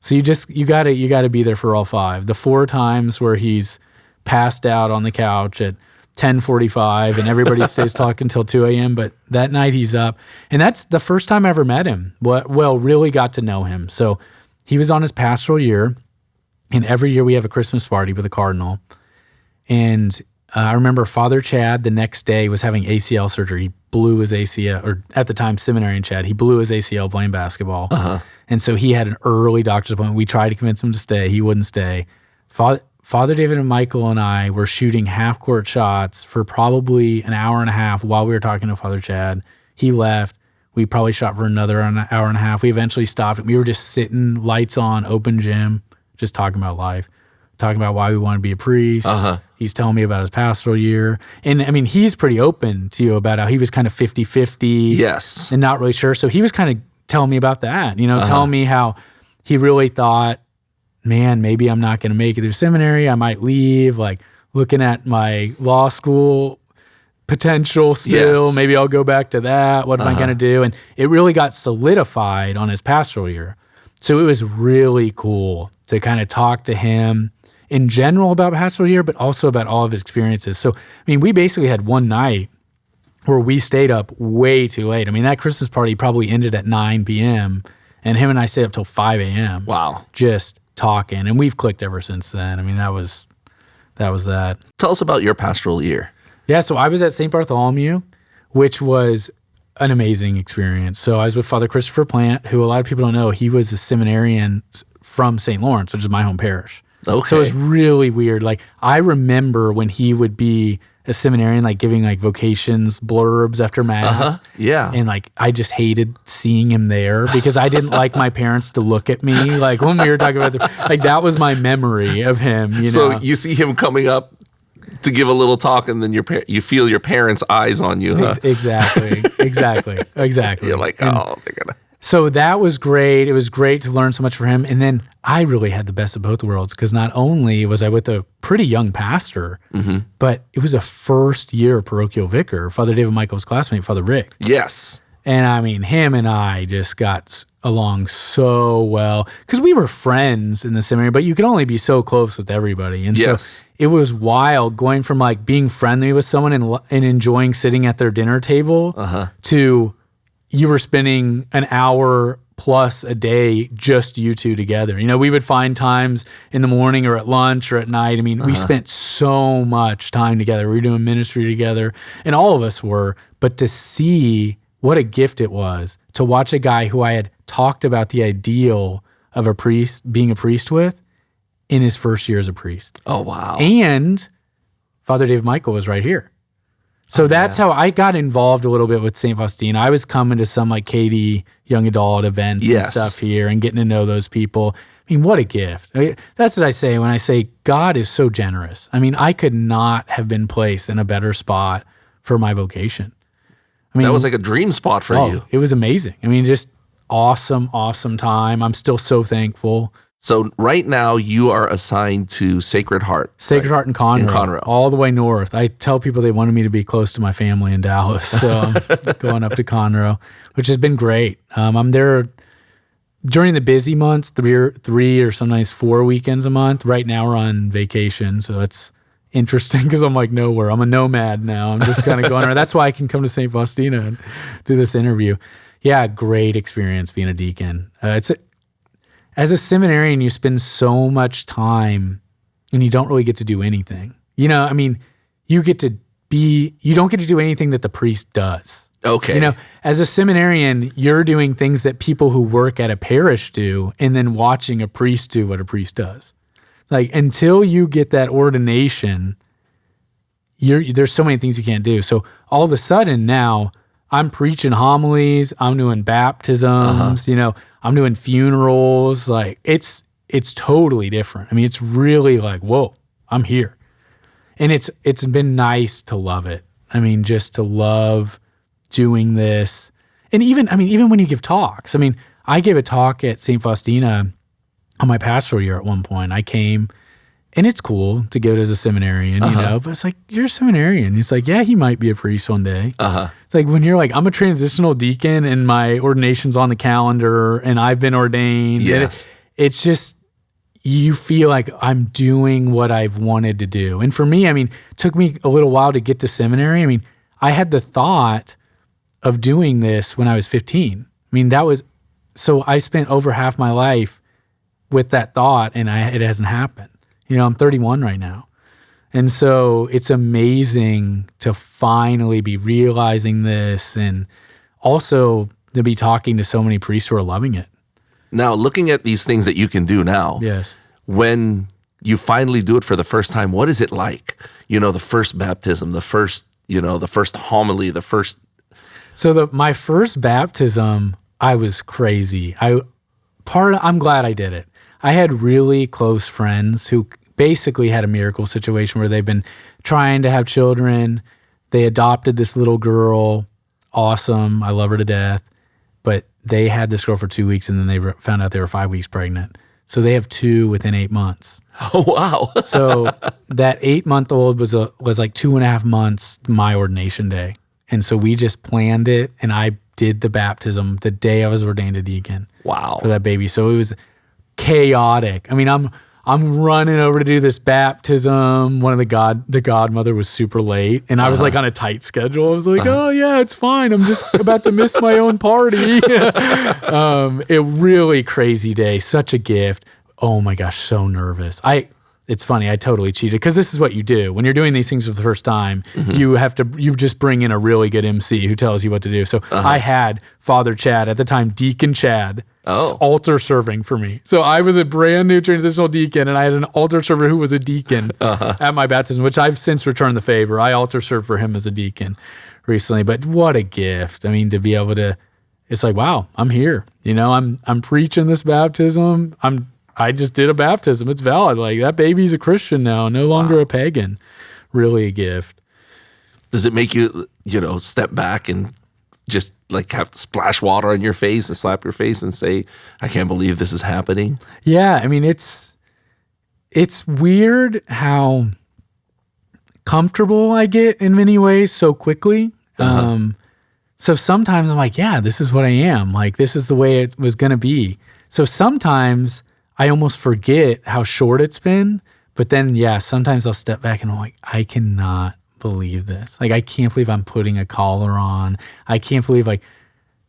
So you gotta be there for all 5. The 4 times where he's passed out on the couch at 10:45 and everybody stays talking till 2 a.m. But that night he's up. And that's the first time I ever met him. Really got to know him. So he was on his pastoral year. And every year we have a Christmas party with a cardinal. And I remember Father Chad the next day was having ACL surgery. He blew his ACL, or at the time, Seminarian Chad, he blew his ACL playing basketball. And so he had an early doctor's appointment. We tried to convince him to stay. He wouldn't stay. Father David and Michael and I were shooting half-court shots for probably an hour and a half while we were talking to Father Chad. He left. We probably shot for another hour and a half. We eventually stopped. We were just sitting, lights on, open gym, just talking about life, talking about why we want to be a priest. He's telling me about his pastoral year. And I mean, he's pretty open to you about how he was kind of 50-50. Yes. And not really sure. So he was kind of telling me about that, telling me how he really thought, man, maybe I'm not going to make it through seminary. I might leave, like looking at my law school potential still. Yes. Maybe I'll go back to that. What am I going to do? And it really got solidified on his pastoral year. So it was really cool to kind of talk to him in general about pastoral year, but also about all of his experiences. So, I mean, we basically had one night where we stayed up way too late. I mean, that Christmas party probably ended at 9 p.m. and him and I stayed up till 5 a.m. Wow. Just talking. And we've clicked ever since then. I mean, that was that. Tell us about your pastoral year. Yeah, so I was at St. Bartholomew, which was an amazing experience. So I was with Father Christopher Plant, who a lot of people don't know, he was a seminarian from St. Lawrence, which is my home parish. Okay. So it was really weird. Like, I remember when he would be a seminarian, like giving like vocations blurbs after Mass. Yeah. And like, I just hated seeing him there because I didn't like my parents to look at me. Like when we were talking about like that was my memory of him, you know. So you see him coming up to give a little talk, and then you feel your parents' eyes on you, huh? Exactly. You're like, oh, they're gonna. So that was great. It was great to learn so much from him. And then I really had the best of both worlds because not only was I with a pretty young pastor, but it was a first-year parochial vicar, Father David Michael's classmate, Father Rick. Yes. And I mean, him and I just got along so well because we were friends in the seminary, but you could only be so close with everybody. And so it was wild going from like being friendly with someone and enjoying sitting at their dinner table to you were spending an hour plus a day, just you two together. You know, we would find times in the morning or at lunch or at night. I mean, we spent so much time together. We were doing ministry together, and all of us were. But to see what a gift it was to watch a guy who I had talked about the ideal of a priest, being a priest with, in his first year as a priest. Oh, wow. And Father David Michael was right here. So that's how I got involved a little bit with St. Faustina. I was coming to some like KD young adult events and stuff here and getting to know those people. I mean, what a gift. I mean, that's what I say when I say God is so generous. I mean, I could not have been placed in a better spot for my vocation. I mean, that was like a dream spot for you. It was amazing. I mean, just awesome time. I'm still so thankful. So right now you are assigned to Sacred Heart. Sacred Heart in Conroe. In Conroe. All the way north. I tell people they wanted me to be close to my family in Dallas. So I'm going up to Conroe, which has been great. I'm there during the busy months, three or sometimes 4 weekends a month. Right now we're on vacation. So it's interesting because I'm like nowhere. I'm a nomad now. I'm just kind of going around. That's why I can come to St. Faustina and do this interview. Yeah, great experience being a deacon. As a seminarian, you spend so much time and you don't really get to do anything. You know, I mean, you don't get to do anything that the priest does. Okay. You know, as a seminarian, you're doing things that people who work at a parish do and then watching a priest do what a priest does. Like, until you get that ordination, there's so many things you can't do. So all of a sudden now, I'm preaching homilies, I'm doing baptisms, you know, I'm doing funerals. Like, it's totally different. I mean, it's really like, whoa, I'm here. And it's been nice to love it. I mean, just to love doing this. And even when you give talks, I mean, I gave a talk at St. Faustina on my pastoral year at one point. I came, and it's cool to give it as a seminarian, you know, but it's like, you're a seminarian. It's like, yeah, he might be a priest one day. It's like when you're like, I'm a transitional deacon and my ordination's on the calendar and I've been ordained. Yes. It's just, you feel like I'm doing what I've wanted to do. And for me, I mean, it took me a little while to get to seminary. I mean, I had the thought of doing this when I was 15. I mean, so I spent over half my life with that thought, and it hasn't happened. I'm 31 right now. And so it's amazing to finally be realizing this, and also to be talking to so many priests who are loving it. Now, looking at these things that you can do now, Yes. when you finally do it for the first time, what is it like? The first baptism, the first homily, the first. So my first baptism, I was crazy. I'm glad I did it. I had really close friends who basically had a miracle situation where they've been trying to have children. They adopted this little girl. Awesome. I love her to death. But they had this girl for 2 weeks, and then they found out they were 5 weeks pregnant. So they have 2 within 8 months. Oh, wow. So that 8-month-old was like 2.5 months my ordination day. And so we just planned it, and I did the baptism the day I was ordained a deacon. Wow. For that baby. So it was chaotic. I mean, I'm running over to do this baptism. One of the godmother was super late, and I was like on a tight schedule. I was like, oh yeah, it's fine. I'm just about to miss my own party. A really crazy day. Such a gift. Oh my gosh, so nervous. It's funny, I totally cheated, because this is what you do. When you're doing these things for the first time, you just bring in a really good MC who tells you what to do. So I had Father Chad, at the time Deacon Chad, altar serving for me. So I was a brand new transitional deacon, and I had an altar server who was a deacon at my baptism, which I've since returned the favor. I altar served for him as a deacon recently, but what a gift. I mean, to be able to, it's like, wow, I'm here. I'm preaching this baptism. I just did a baptism. It's valid. Like, that baby's a Christian now, no longer a pagan. Really a gift. Does it make you, step back and just like have to splash water on your face and slap your face and say, I can't believe this is happening? Yeah. I mean, it's weird how comfortable I get in many ways so quickly. So sometimes I'm like, yeah, this is what I am. Like, this is the way it was going to be. So sometimes I almost forget how short it's been, but then, sometimes I'll step back and I'm like, I cannot believe this. Like, I can't believe I'm putting a collar on. I can't believe, like,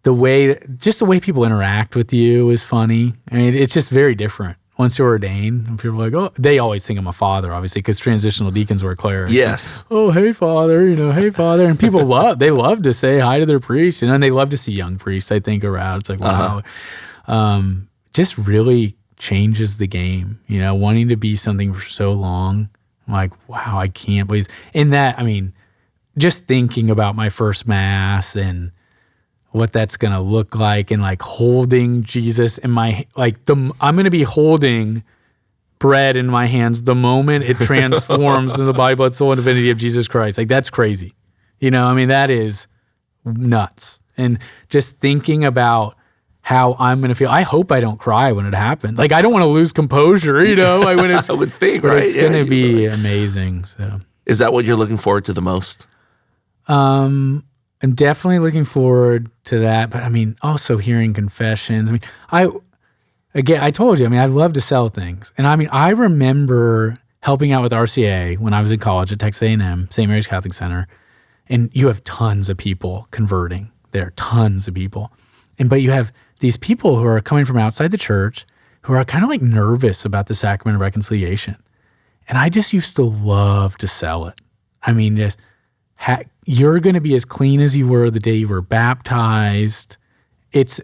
the way people interact with you is funny. I mean, it's just very different once you're ordained. And people are like, oh, they always think I'm a father, obviously, because transitional deacons were clerics. Yes. Like, oh, hey, father, hey, father. And people love to say hi to their priest, and they love to see young priests, I think, around. It's like, wow. Just really changes the game, wanting to be something for so long. I'm like, wow, I can't believe. And that, I mean, just thinking about my first mass and what that's going to look like, and like holding Jesus in my, I'm going to be holding bread in my hands the moment it transforms in the body, blood, soul, and divinity of Jesus Christ. Like, that's crazy. I mean, that is nuts. And just thinking about how I'm going to feel. I hope I don't cry when it happens. Like, I don't want to lose composure, like when it's, I would think, but right? it's going to be amazing. So, is that what you're looking forward to the most? I'm definitely looking forward to that. But I mean, also hearing confessions. I mean, I told you, I love to sell things. And I remember helping out with RCA when I was in college at Texas A&M, St. Mary's Catholic Center. And you have tons of people converting there, tons of people. But you have these people who are coming from outside the church who are kind of like nervous about the sacrament of reconciliation. And I just used to love to sell it. I mean, you're going to be as clean as you were the day you were baptized. It's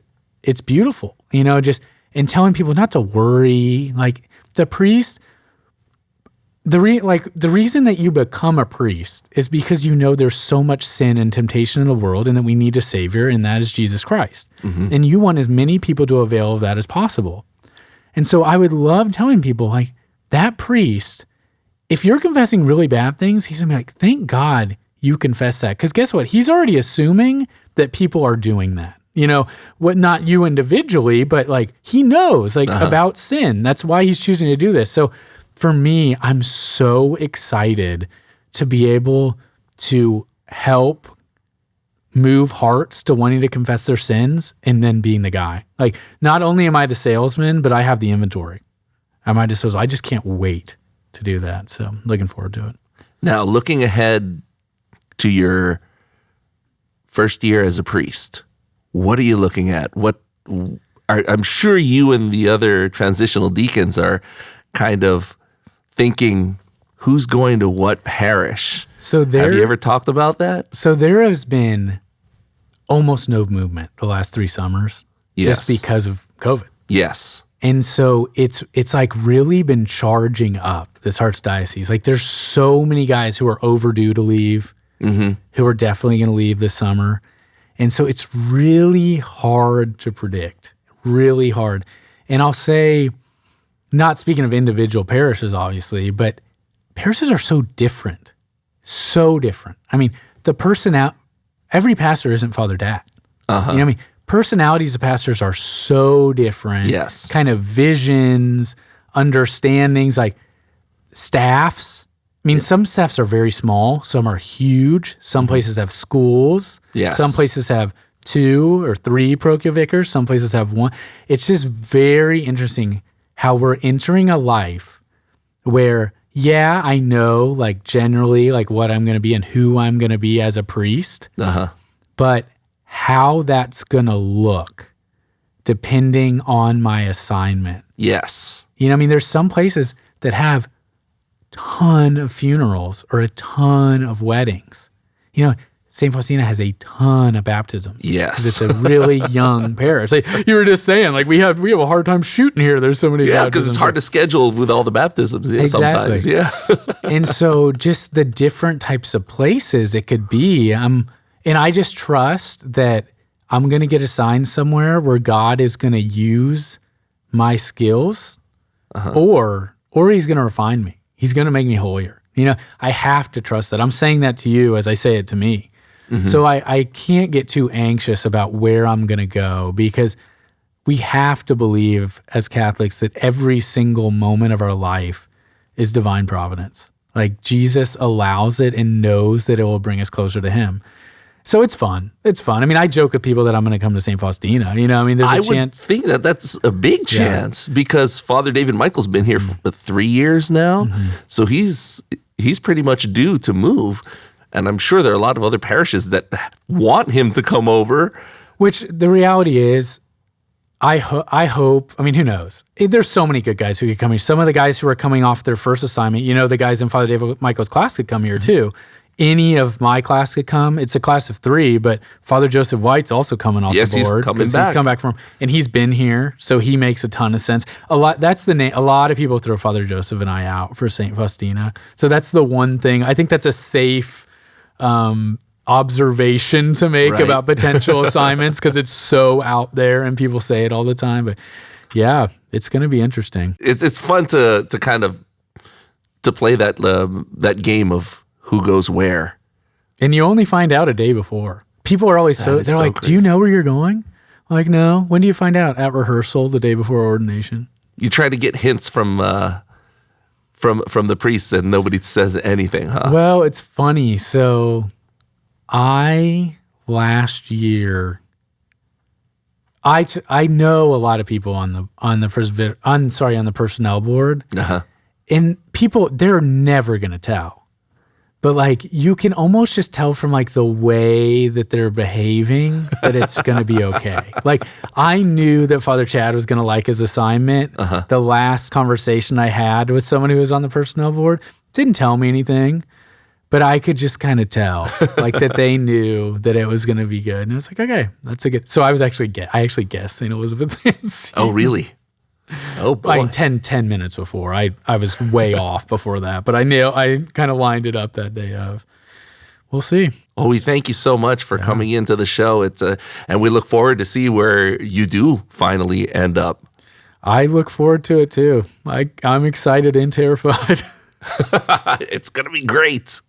beautiful, and telling people not to worry. Like, the priest, the reason that you become a priest is because there's so much sin and temptation in the world, and that we need a savior, and that is Jesus Christ. Mm-hmm. And you want as many people to avail of that as possible. And so I would love telling people, like, that priest, if you're confessing really bad things, he's going to be like, thank God you confess that. Because guess what? He's already assuming that people are doing that. Not you individually, but like, he knows about sin. That's why he's choosing to do this. So for me, I'm so excited to be able to help move hearts to wanting to confess their sins, and then being the guy. Like, not only am I the salesman, but I have the inventory. I just can't wait to do that. So I'm looking forward to it. Now, looking ahead to your first year as a priest, what are you looking at? I'm sure you and the other transitional deacons are kind of thinking, who's going to what parish? So have you ever talked about that? So there has been almost no movement the last 3 summers, Yes. just because of COVID. Yes. And so it's like really been charging up this Archdiocese. Like there's so many guys who are overdue to leave, who are definitely going to leave this summer. And so it's really hard to predict, really hard. And I'll say, not speaking of individual parishes, obviously, but parishes are so different, so different. I mean, every pastor isn't Father Dad. You know what I mean? Personalities of pastors are so different. Yes. Kind of visions, understandings, like staffs. I mean, some staffs are very small. Some are huge. Some places have schools. Yes. Some places have 2 or 3 parochial vicars. Some places have 1. It's just very interesting how we're entering a life where, yeah, I know like generally like what I'm going to be and who I'm going to be as a priest. But how that's going to look depending on my assignment. Yes. You know, I mean, there's some places that have ton of funerals or a ton of weddings. You know, St. Faustina has a ton of baptisms. Yes. Because it's a really young parish. Like you were just saying, like we have a hard time shooting here. There's so many Yeah, baptisms. because it's hard to schedule with all the baptisms Exactly. sometimes. Yeah. And so just the different types of places it could be. And I just trust that I'm going to get assigned somewhere where God is going to use my skills or he's going to refine me. He's going to make me holier. You know, I have to trust that. I'm saying that to you as I say it to me. So I can't get too anxious about where I'm going to go because we have to believe as Catholics that every single moment of our life is divine providence. Like Jesus allows it and knows that it will bring us closer to him. So it's fun. It's fun. I mean, I joke with people that I'm going to come to St. Faustina. You know, I mean, there's a chance. I would think that that's a big chance because Father David Michael's been here for 3 years now. So he's pretty much due to move. And I'm sure there are a lot of other parishes that want him to come over. Which the reality is, I hope, I mean, who knows? There's so many good guys who could come here. Some of the guys who are coming off their first assignment, you know, the guys in Father David Michael's class could come here too. Any of my class could come. It's a class of 3, but Father Joseph White's also coming off the board. He's coming back. He's come back and he's been here, so he makes a ton of sense. A lot of people throw Father Joseph and I out for St. Faustina. So that's the one thing. I think that's a safe observation to make about potential assignments because it's so out there and people say it all the time. But yeah, it's going to be interesting. It's fun to kind of to play that game of who goes where. And you only find out a day before. People are always they're like, crazy. Do you know where you're going? I'm like, no. When do you find out? At rehearsal the day before ordination. You try to get hints from the priests and nobody says anything, huh? Well, it's funny. So last year, I know a lot of people on the personnel board. And people, they're never going to tell. But like you can almost just tell from like the way that they're behaving that it's going to be okay. Like I knew that Father Chad was going to like his assignment. The last conversation I had with someone who was on the personnel board didn't tell me anything, but I could just kind of tell like that they knew that it was going to be good. And I was like, okay, that's a good. So I actually guessed St. Elizabeth's Annecy. Oh, really? Oh boy. I mean, 10 minutes before. I was way off before that, but I kind of lined it up that day of. We'll see. Well, we thank you so much for coming into the show. And we look forward to see where you do finally end up. I look forward to it too. I'm excited and terrified. It's going to be great.